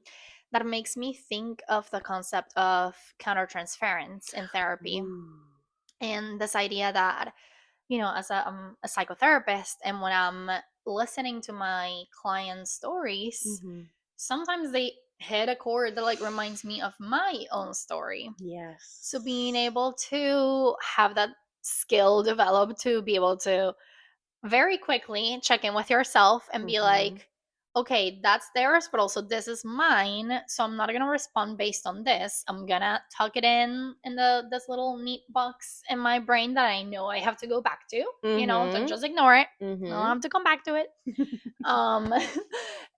that makes me think of the concept of countertransference in therapy, Ooh. and this idea that as a psychotherapist, and when I'm listening to my clients' stories, Mm-hmm. sometimes they hit a chord that like reminds me of my own story. So being Yes. able to have that skill developed to be able to very quickly check in with yourself and be Mm-hmm. like, okay, that's theirs, but also this is mine. So I'm not gonna respond based on this. I'm gonna tuck it in the this little neat box in my brain that I know I have to go back to. Don't Mm-hmm. just ignore it. I don't Mm-hmm. have to come back to it. Um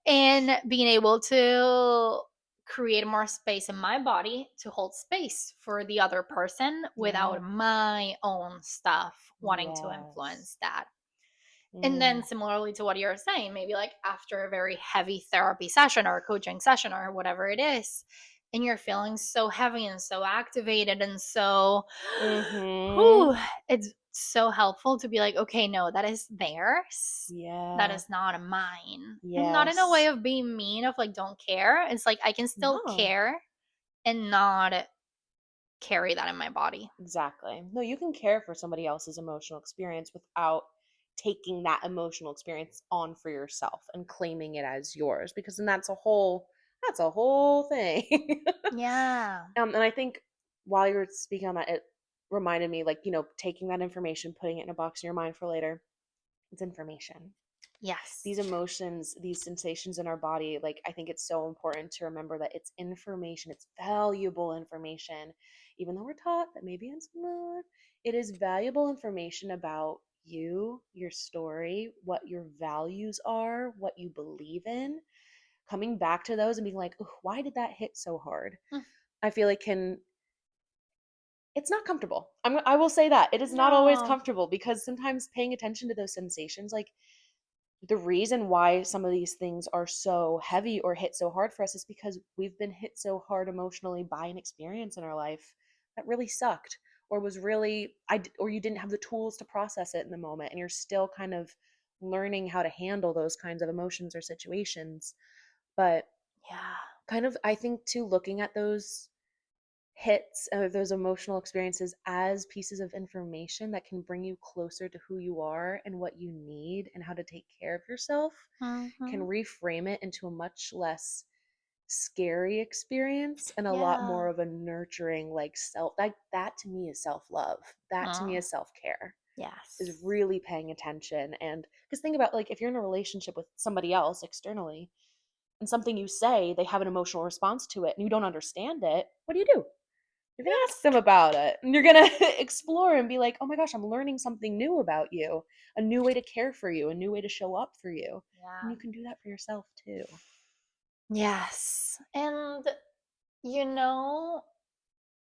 and being able to create more space in my body to hold space for the other person Yeah. without my own stuff wanting to Yes. influence that. And then Mm. similarly to what you're saying, maybe like after a very heavy therapy session or a coaching session or whatever it is, and you're feeling so heavy and so activated and so Mm-hmm. whew, it's so helpful to be like, okay, no, that is theirs. That Yeah. is not mine. And not in a way Yes. of being mean, of like, don't care. It's like I can still No. care and not carry that in my body. Exactly. No, you can care for somebody else's emotional experience without taking that emotional experience on for yourself and claiming it as yours, because then that's a whole thing. Yeah. And I think while you were speaking on that, it reminded me, like, taking that information, putting it in a box in your mind for later. It's information. These Yes. emotions, these sensations in our body, like, I think it's so important to remember that it's information, it's valuable information. even though we're taught that maybe it's not, it is valuable information about you, your story, what your values are, what you believe in. Coming back to those and being like, why did that hit so hard? I feel like it's not comfortable. I will say that. It is not always No. comfortable because sometimes paying attention to those sensations, like the reason why some of these things are so heavy or hit so hard for us is because we've been hit so hard emotionally by an experience in our life that really sucked or was really or you didn't have the tools to process it in the moment and you're still kind of learning how to handle those kinds of emotions or situations. But Yeah. kind of I think too looking at those hits or those emotional experiences as pieces of information that can bring you closer to who you are and what you need and how to take care of yourself can Mm-hmm. reframe it into a much less scary experience and a lot Yeah. more of a nurturing like self that to me is self-love, that to me Mm. is self-care, is Yes. really paying attention. And because think about like if you're in a relationship with somebody else externally and something you say they have an emotional response to it and you don't understand it, what do? You're gonna ask them about it. And you're gonna explore and be like, oh my gosh, I'm learning something new about you, a new way to care for you, a new way to show up for you. And Yeah. you can do that for yourself too. Yes. And you know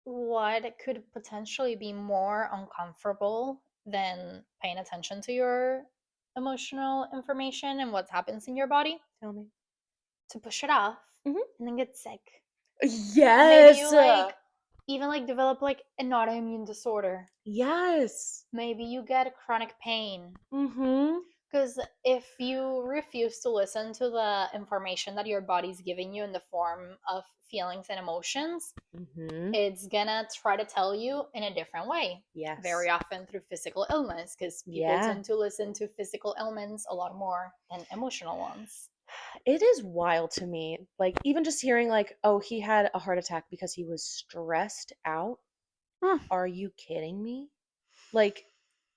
what could potentially be more uncomfortable than paying attention to your emotional information and what happens in your body? Tell me. To push it off Hmm. and then get sick. Maybe you Yes. like even like develop like an autoimmune disorder. Yes. Maybe you get chronic pain. Mm-hmm. Because if you refuse to listen to the information that your body's giving you in the form of feelings and emotions, Mm-hmm. it's gonna try to tell you in a different way. Very Yes. often through physical illness, because people Yeah. tend to listen to physical ailments a lot more than emotional ones. It is wild to me. Like even just hearing like, oh, he had a heart attack because he was stressed out. Hmm. Are you kidding me? Like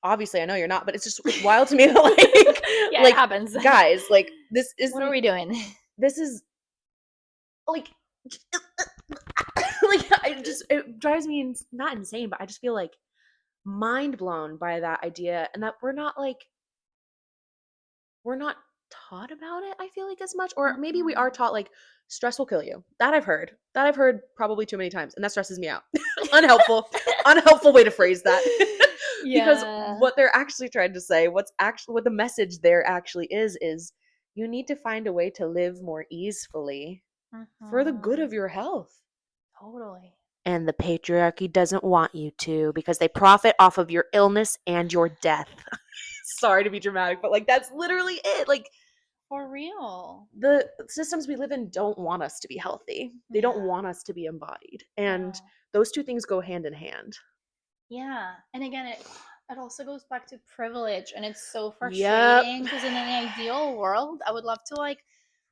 obviously I know you're not, but it's wild to me that like Yeah, it like happens. guys, like What are we doing? this is like like it drives me not insane, but I just feel like mind blown by that idea and that we're not taught about it, I feel like as much, or maybe we are Mm-mm. taught like stress will kill you. That I've heard probably too many times and that stresses me out. Unhelpful way to phrase that. Because Yeah. what they're actually trying to say, what the message there actually is you need to find a way to live more easefully for the good Mm-hmm. of your health. Totally. And the patriarchy doesn't want you to because they profit off of your illness and your death. Sorry to be dramatic, but like that's literally it. Like For real. the systems we live in don't want us to be healthy. They don't Yeah. want us to be embodied. And No. those two things go hand in hand. Yeah. And again, it also goes back to privilege, and it's so Yep. frustrating because in an ideal world, I would love to like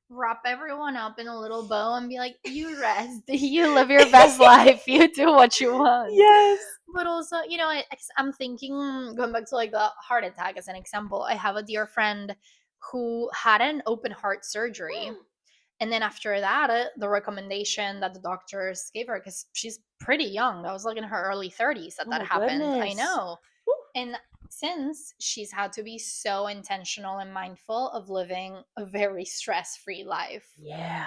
wrap everyone up in a little bow and be like, you rest, you live your best life, you do what you want. Yes. But also, I'm thinking, going back to like the heart attack as an example, I have a dear friend who had an open heart surgery. And then after that, the recommendation that the doctors gave her, because she's pretty young, that was like in her early 30s that Oh that my happened. I goodness. know. Whew. And since she's had to be so intentional and mindful of living a very stress-free life, Yeah.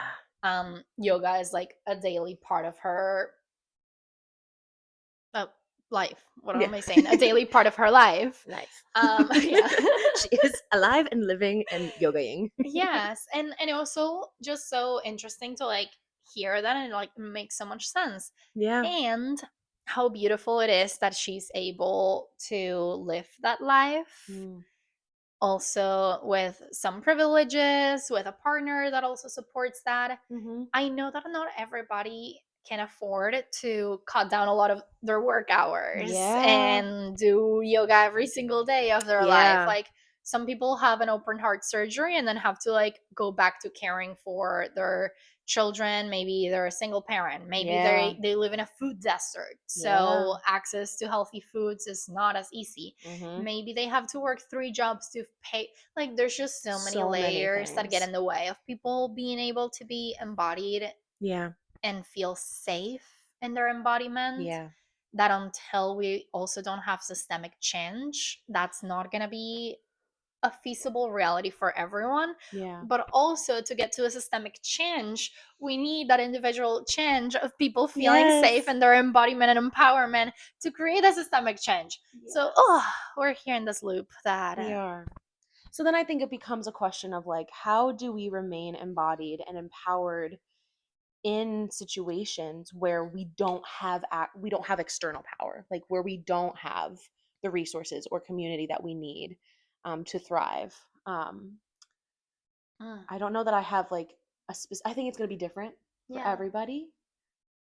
yoga is like a daily part of her uh, life. What Yeah. am I saying? A daily part of her life. Life. Yeah. She is alive and living and yogaing. Yes, and it was so just so interesting to like hear that, and it like makes so much sense. Yeah. And how beautiful it is that she's able to live that life, Mm. also with some privileges, with a partner that also supports that. Mm-hmm. I know that not everybody can afford to cut down a lot of their work hours Yeah. and do yoga every single day of their life. Yeah. Like some people have an open heart surgery and then have to like go back to caring for their children. Maybe they're a single parent, maybe Yeah. they live in a food desert, Yeah. so access to healthy foods is not as easy. Mm-hmm. Maybe they have to work 3 jobs to pay. Like there's just so many So many layers that get things. in the way of people being able to be embodied Yeah. and feel safe. in their embodiment, Yeah. that until we also don't have systemic change, that's not going to be a feasible reality for everyone. Yeah. But also, to get to a systemic change, we need that individual change of people feeling Yes. safe in their embodiment and empowerment to create a systemic change. Yes. So, we're here in this loop that we are. So then I think it becomes a question of like, how do we remain embodied and empowered in situations where we don't have external power, like where we don't have the resources or community that we need to thrive. I don't know that I have like I think it's going to be different for yeah. everybody.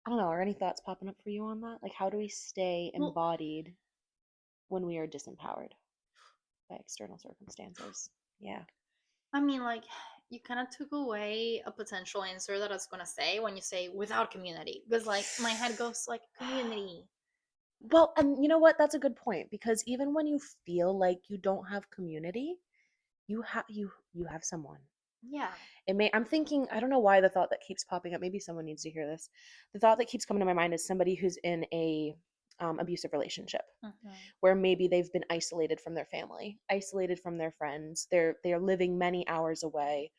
I don't know. Are any thoughts popping up for you on that? Like, how do we stay Well, embodied when we are disempowered by external circumstances? Yeah. I mean, like, you kind of took away a potential answer that I was gonna say when you say without community, because like my head goes like community. Well, and you know what? That's a good point because even when you feel like you don't have community, you have someone. Yeah. I'm thinking, I don't know why the thought that keeps popping up, maybe someone needs to hear this. The thought that keeps coming to my mind is somebody who's in a abusive relationship where maybe they've been isolated from their family, isolated from their friends. They're living many hours away.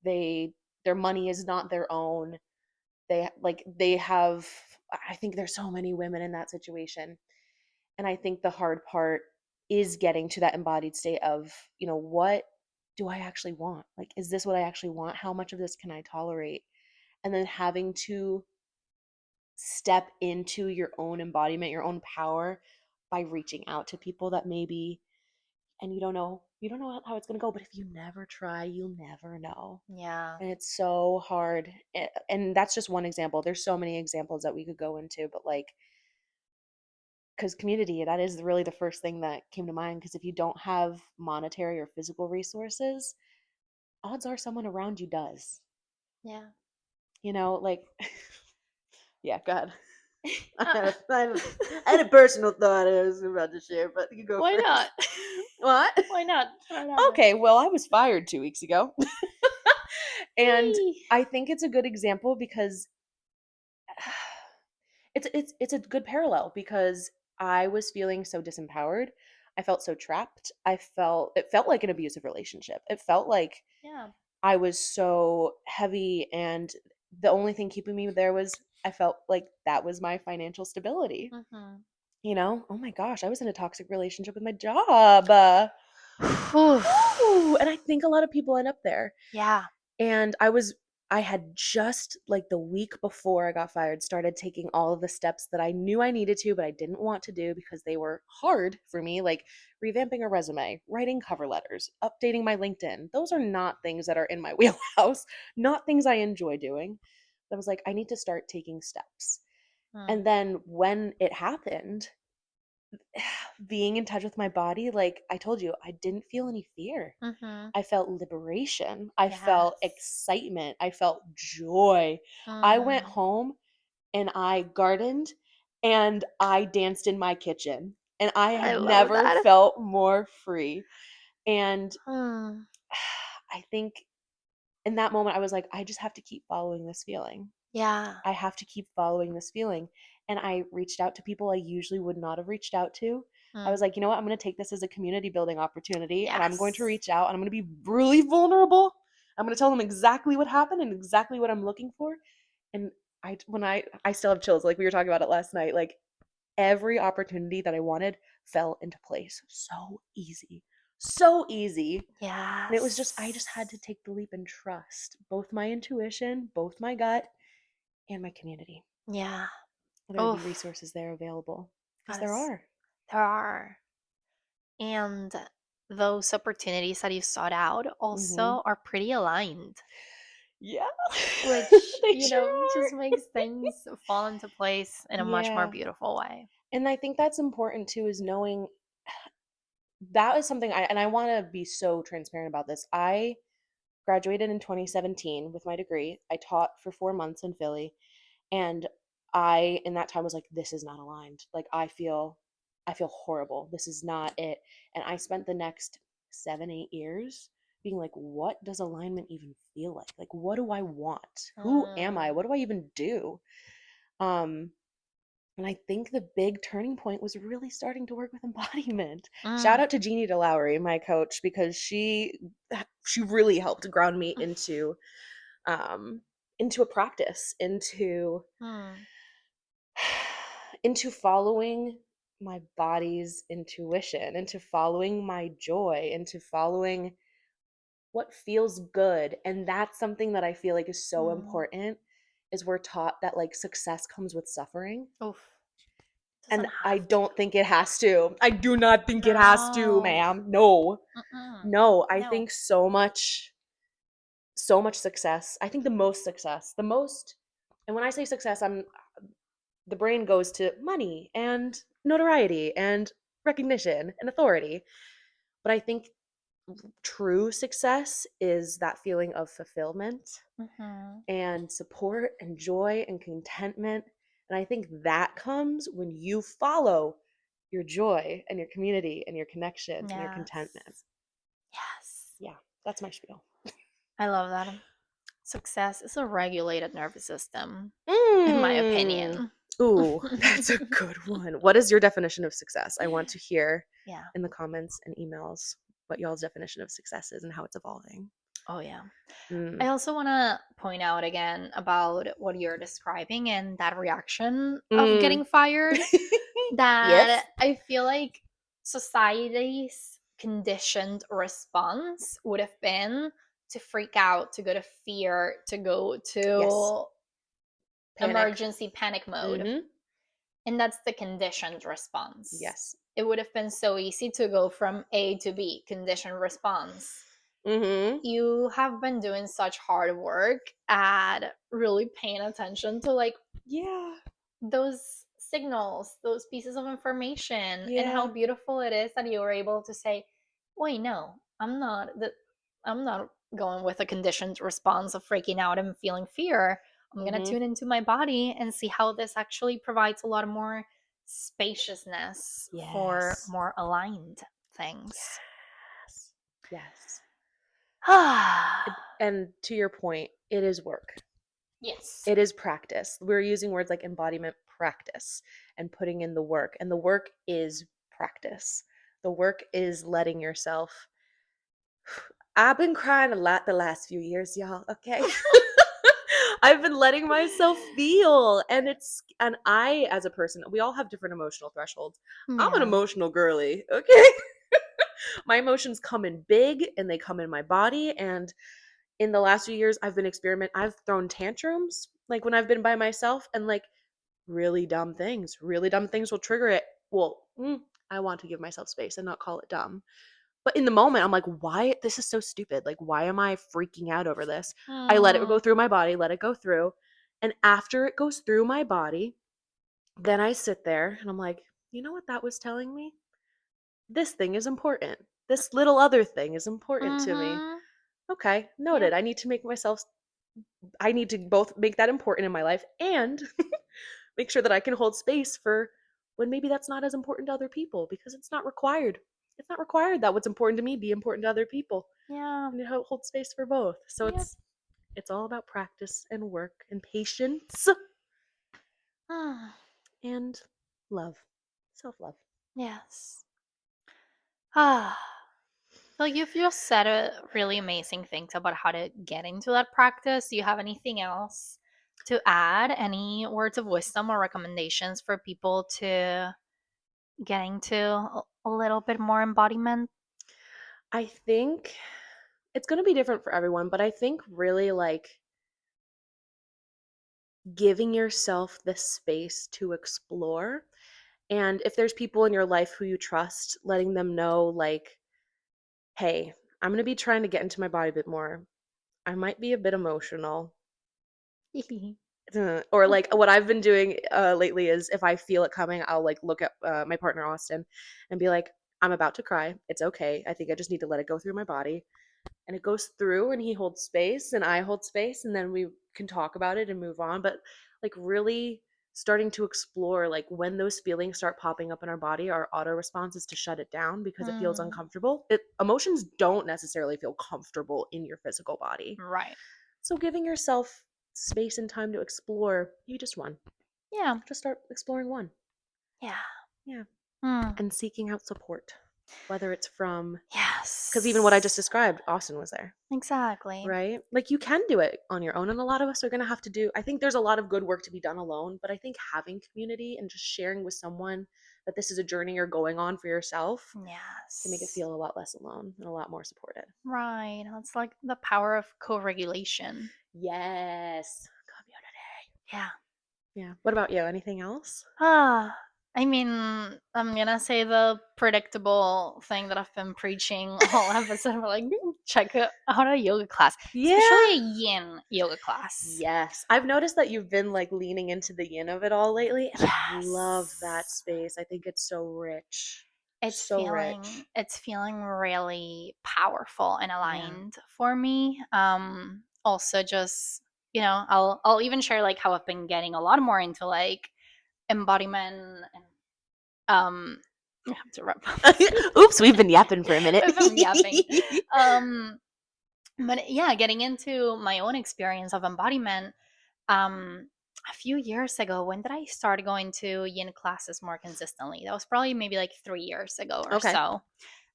Their money is not their own. They have, I think there's so many women in that situation. And I think the hard part is getting to that embodied state of, what do I actually want? Like, is this what I actually want? How much of this can I tolerate? And then having to step into your own embodiment, your own power by reaching out to people that maybe, and you don't know how it's going to go, but if you never try, you'll never know. Yeah. And it's so hard. And that's just one example. There's so many examples that we could go into, but like, because community, that is really the first thing that came to mind, because if you don't have monetary or physical resources, odds are someone around you does. Yeah. Like yeah, go ahead. I had, Uh, a, I, had a, I had a personal thought I was about to share, but you go why first. not? What? Why not? Throw it out there. Okay, well, I was fired 2 weeks ago. And I think it's a good example because it's a good parallel, because I was feeling so disempowered. I felt so trapped. It felt like an abusive relationship. It felt like Yeah. I was so heavy, and the only thing keeping me there was, I felt like that was my financial stability. Oh my gosh, I was in a toxic relationship with my job. Ooh, and I think a lot of people end up there. Yeah. And I had just, like, the week before I got fired, started taking all of the steps that I knew I needed to, but I didn't want to do because they were hard for me, like revamping a resume, writing cover letters, updating my LinkedIn. Those are not things that are in my wheelhouse, not things I enjoy doing. But I was like, I need to start taking steps. And then when it happened, being in touch with my body, like I told you, I didn't feel any fear. I felt liberation. I felt excitement. I felt joy. I went home and I gardened and I danced in my kitchen. And I I have love never that. felt more free. And Hmm. I think in that moment, I was like, I just have to keep following this feeling. Yeah. I have to keep following this feeling. And I reached out to people I usually would not have reached out to. I was like, you know what? I'm going to take this as a community building opportunity, and I'm going to reach out, and I'm going to be really vulnerable. I'm going to tell them exactly what happened and exactly what I'm looking for. And I still have chills. Like we were talking about it last night. Like every opportunity that I wanted fell into place. So easy. So easy. Yes. And it was just, I just had to take the leap and trust both my intuition, both my gut, and my community. Yeah. There would be resources there available, because there are. There are. And those opportunities that you sought out also are pretty aligned. Yeah. Which, They sure just are. makes things fall into place in a much more Yeah. beautiful way. And I think that's important too, is knowing that is something I want to be so transparent about this. I graduated in 2017 with my degree. I taught for 4 months in Philly. And I, in that time, was like, this is not aligned. Like, I feel horrible. This is not it. And I spent the next 7, 8 years being like, what does alignment even feel like? Like, what do I want? Who am I? What do I even do? And I think the big turning point was really starting to work with embodiment. Shout Mm. out to Jeannie DeLowry, my coach, because she really helped ground me um into a practice, Mm. into following my body's intuition, into following my joy, into following what feels good. And that's something that I feel like is so Mm. important, is we're taught that like success comes with suffering. Oof. And Doesn't I have to. don't think it has to. I do not think it has to, No. ma'am. No. Mm-mm. No, I No. think so much success. I think the most success, the most, and when I say success, the brain goes to money and notoriety and recognition and authority. But I think true success is that feeling of fulfillment Mm-hmm. and support and joy and contentment. And I think that comes when you follow your joy and your community and your connections and your contentment. Yes. Yes. Yeah, that's my spiel. I love that. Success is a regulated nervous system, in my Mm. opinion. Ooh, that's a good one. What is your definition of success? I want to hear Yeah. in the comments and emails what y'all's definition of success is and how it's evolving. Oh, yeah. I Mm. also want to point out again about what you're describing and that reaction of Mm. getting fired, Yes. that I feel like society's conditioned response would have been to freak out, to go to fear, to go Yes. to Panic. emergency panic mode. Mm-hmm. And that's the conditioned response. Yes. It would have been so easy to go from A to B, conditioned response. Mm-hmm. You have been doing such hard work at really paying attention to like Yeah. those signals, those pieces of information, and how Yeah. beautiful it is that you were able to say, "Wait, no, I'm not going with a conditioned response of freaking out and feeling fear. I'm going to Mm-hmm. tune into my body and see how this actually provides a lot more spaciousness for Yes. more aligned things." Yes. Yes. Ah, And to your point, it is work. yes. It is practice. We're using words like embodiment, practice, and putting in the work. And the work is practice. The work is letting yourself. I've been crying a lot the last few years, y'all, okay? I've been letting myself feel, and I as a person, we all have different emotional thresholds. I'm an Yeah. emotional girly, okay? My emotions come in big and they come in my body, and in the last few years I've thrown tantrums like when I've been by myself, and like really dumb things will trigger it. Well, I want to give myself space and not call it dumb, but in the moment I'm like, why, this is so stupid, like why am I freaking out over this? I let it go Mm, through my body, let it go through, and after it goes through my body, then I sit there and I'm like, you know what that was telling me? This thing is important, this little other thing is important to me. mm-hmm. Okay, noted. Yep. I need to both make that important in my life and make sure that I can hold space for when maybe that's not as important to other people, because it's not required. It's not required that what's important to me be important to other people. Yeah. And to hold space for both. So Yep. it's all about practice and work and patience and love. Self-love. Yes. Ah. Well, you've just said really amazing things about how to get into that practice. Do you have anything else to add? Any words of wisdom or recommendations for people to get into a little bit more embodiment? I think it's going to be different for everyone, but I think really like giving yourself the space to explore. And if there's people in your life who you trust, letting them know, like, hey, I'm going to be trying to get into my body a bit more. I might be a bit emotional. Or like what I've been doing lately is if I feel it coming, I'll like look at my partner Austin and be like, I'm about to cry. It's okay. I think I just need to let it go through my body. And it goes through and he holds space and I hold space and then we can talk about it and move on. But like really starting to explore like when those feelings start popping up in our body, our auto response is to shut it down because it feels Mm, uncomfortable. Emotions don't necessarily feel comfortable in your physical body. right. So giving yourself space and time to explore, you just won. Yeah. Just start exploring one. Yeah. Yeah. Mm. And seeking out support, whether it's from, because even what I just Yes. described, Austin was there, Exactly. right? Like you can do it on your own, and a lot of us are going to have to do. I think there's a lot of good work to be done alone, but I think having community and just sharing with someone that this is a journey you're going on for yourself can make it Yes. feel a lot less alone and a lot more supported. Right. It's like the power of co-regulation. Yes. Community. Yeah. Yeah. What about you? Anything else? Ah, I mean, I'm gonna say the predictable thing that I've been preaching all episode. Like, check out a yoga class, Yeah. especially a yin yoga class. Yes. I've noticed that you've been like leaning into the yin of it all lately, and I love that Yes. space. I think it's so rich. It's So feeling rich. it's feeling really powerful and Yeah. aligned for me. Also just, I'll even share like how I've been getting a lot more into like embodiment and I have to wrap up. Oops, we've been yapping for a minute. If I'm yapping. Um, but yeah, getting into my own experience of embodiment, a few years ago, when did I start going to yin classes more consistently? That was probably maybe like 3 years ago or Okay. so.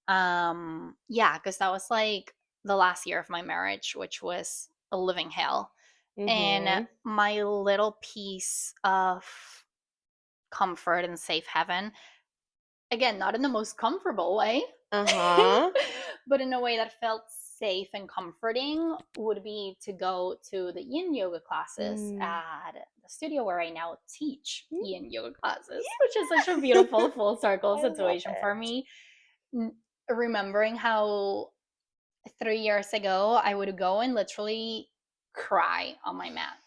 Yeah, because that was like the last year of my marriage, which was a living hell. And Mhm. my little piece of comfort and safe haven, again, not in the most comfortable way, Uh-huh. but in a way that felt safe and comforting, would be to go to the yin yoga classes Mm. at the studio where I now teach Mm. yin yoga classes, which is such a beautiful full circle I love situation for it. me. Remembering how 3 years ago I would go and literally cry on my mat.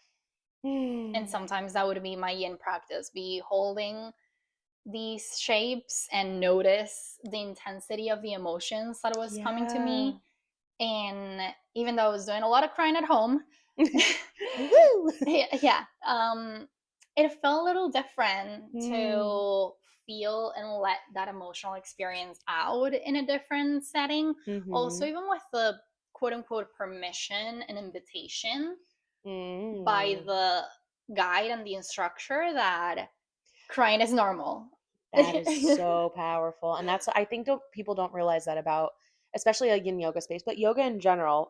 And Mm. sometimes that would be my yin practice, be holding these shapes and notice the intensity of the emotions that was coming to Yeah. me. And even though I was doing a lot of crying at home, Woo! yeah, it felt a little different Mm. to feel and let that emotional experience out in a different setting. Also, Mhm. even with the quote unquote permission and invitation by Mm. the guide and the instructor that crying is normal. That is so powerful. And that's, I think people don't realize that about, especially like in yoga space, but yoga in general.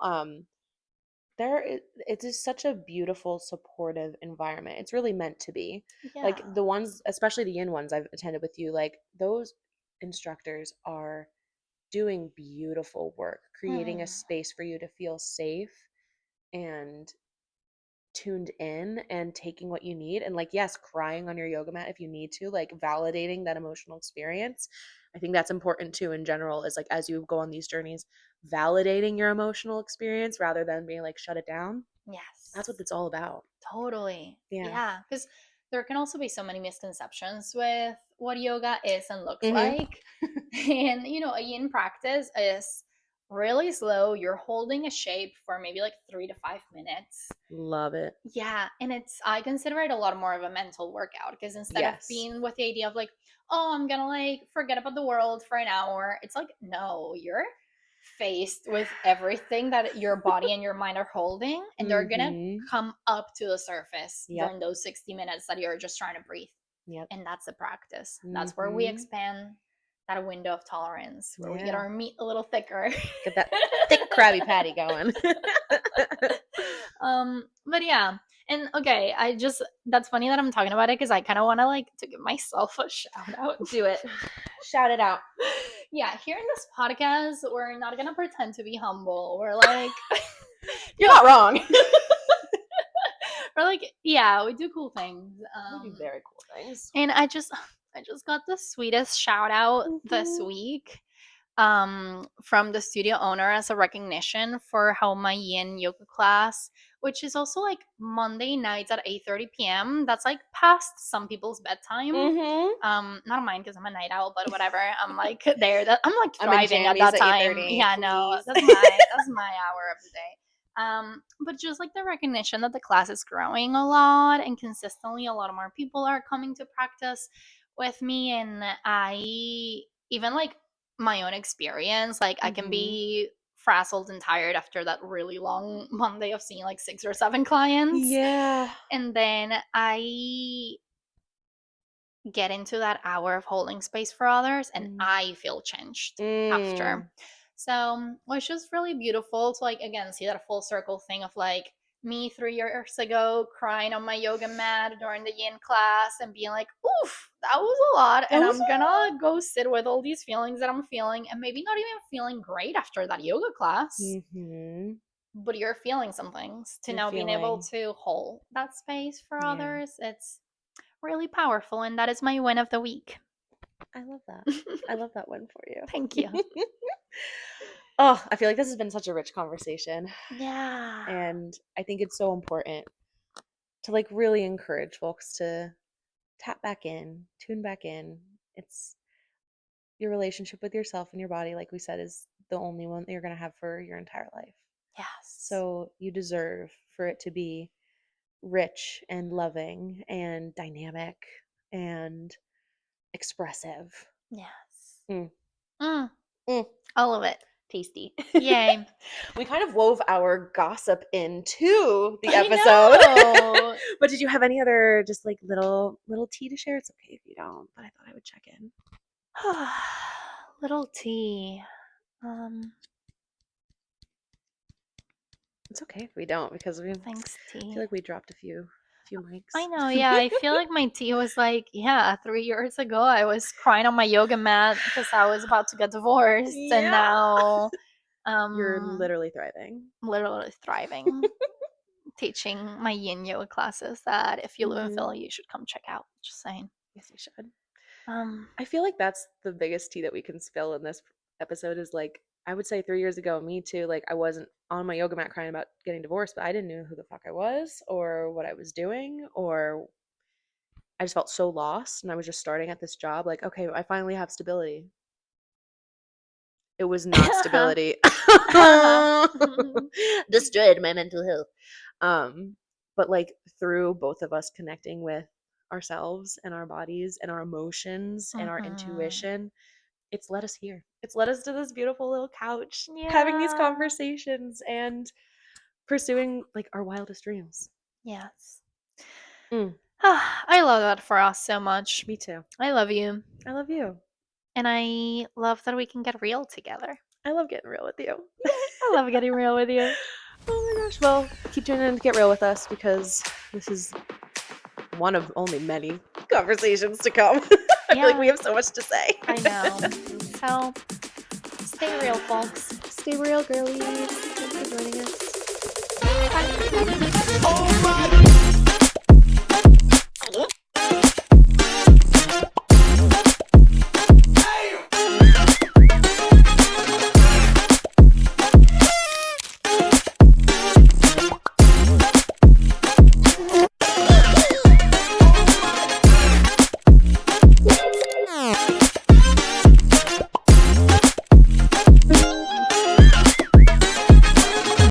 It is such a beautiful, supportive environment. It's really meant to be. Like Yeah. the ones, especially the yin ones I've attended with you, like those instructors are doing beautiful work, creating a Mm. space for you to feel safe and tuned in and taking what you need, and like yes, crying on your yoga mat if you need to, like validating that emotional experience. I think that's important too in general, is like as you go on these journeys, validating your emotional experience rather than being like shut it down. That's what Yes. it's all about. Totally. Yeah. Yeah. Because there can also be so many misconceptions with what yoga is and looks Mhm. like. And, a yin practice is really slow. You're holding a shape for maybe like 3 to 5 minutes. Love it. Yeah. And I consider it a lot more of a mental workout because instead of Yes. being with the idea of like, oh, I'm going to like forget about the world for an hour, it's like, no, you're faced with everything that your body and your mind are holding, and they're gonna Mhm. come up to the surface Yep. during those 60 minutes that you're just trying to breathe. Yep. And that's the practice. That's where we Mhm. expand that window of tolerance, where we get Yeah. our meat a little thicker. Get that thick Krabby Patty going. But yeah. And okay, that's funny that I'm talking about it because I kind of want to like to give myself a shout out. Do it. Shout it out. Yeah, here in this podcast, we're not gonna pretend to be humble. We're like, You're not wrong. we're like, yeah, we do cool things. We do very cool things. And I just got the sweetest shout out this Mhm. week from the studio owner as a recognition for how my yin yoga class, which is also like Monday nights at 8:30 p.m. That's like past some people's bedtime. Mhm. Not mine because I'm a night owl, but whatever. I'm like there. I'm like I'm in thriving at jammies that at time. 8:30, Yeah, no, please. that's my hour of the day. But just like the recognition that the class is growing a lot and consistently a lot more people are coming to practice with me, and I even like my own experience, like I can Mhm. be frazzled and tired after that really long Monday of seeing like 6 or 7 clients. Yeah. And then I get into that hour of holding space for others, and I feel changed after. So it was just really beautiful to, like, again, see that full circle thing of like me 3 years ago crying on my yoga mat during the yin class and being like, oof, that was a lot. And I'm gonna go sit with all these feelings that I'm feeling, and maybe not even feeling great after that yoga class. But you're feeling some things to now being able to hold that space for others. It's really powerful, and that is my win of the week. I love that. I love that win for you. Thank you. Oh, I feel like this has been such a rich conversation. Yeah. And I think it's so important to like really encourage folks to tap back in, tune back in. It's your relationship with yourself and your body, like we said, is the only one that you're going to have for your entire life. Yes. So you deserve for it to be rich and loving and dynamic and expressive. Yes. All of it. Tasty. Yay. We kind of wove our gossip into the episode. But did you have any other just like little tea to share? It's okay if you don't, but I thought I would check in. Little tea. It's okay if we don't, because Thanks, tea. I feel like we dropped a few mics. I know, yeah. I feel like my tea was like, 3 years ago I was crying on my yoga mat because I was about to get divorced, and now you're literally thriving. Literally thriving. Teaching my yin yoga classes that if you live in Philly, you should come check out. Just saying. Yes, you should. I feel like that's the biggest tea that we can spill in this episode is like, I would say 3 years ago, me too, like I wasn't on my yoga mat crying about getting divorced, but I didn't know who the fuck I was or what I was doing, or I just felt so lost, and I was just starting at this job like, okay, I finally have stability. It was not stability. Destroyed my mental health. But like through both of us connecting with ourselves and our bodies and our emotions and our intuition, it's led us here. It's led us to this beautiful little couch, having these conversations and pursuing like our wildest dreams. Yes. I love that for us so much. Me too. I love you. I love you. And I love that we can get real together. I love getting real with you. I love getting real with you. Oh my gosh. Well, keep tuning in to get real with us, because this is one of only many conversations to come. I feel like we have so much to say. I know. So, stay real, folks. Stay real, girlies. Thanks for joining us. Bye.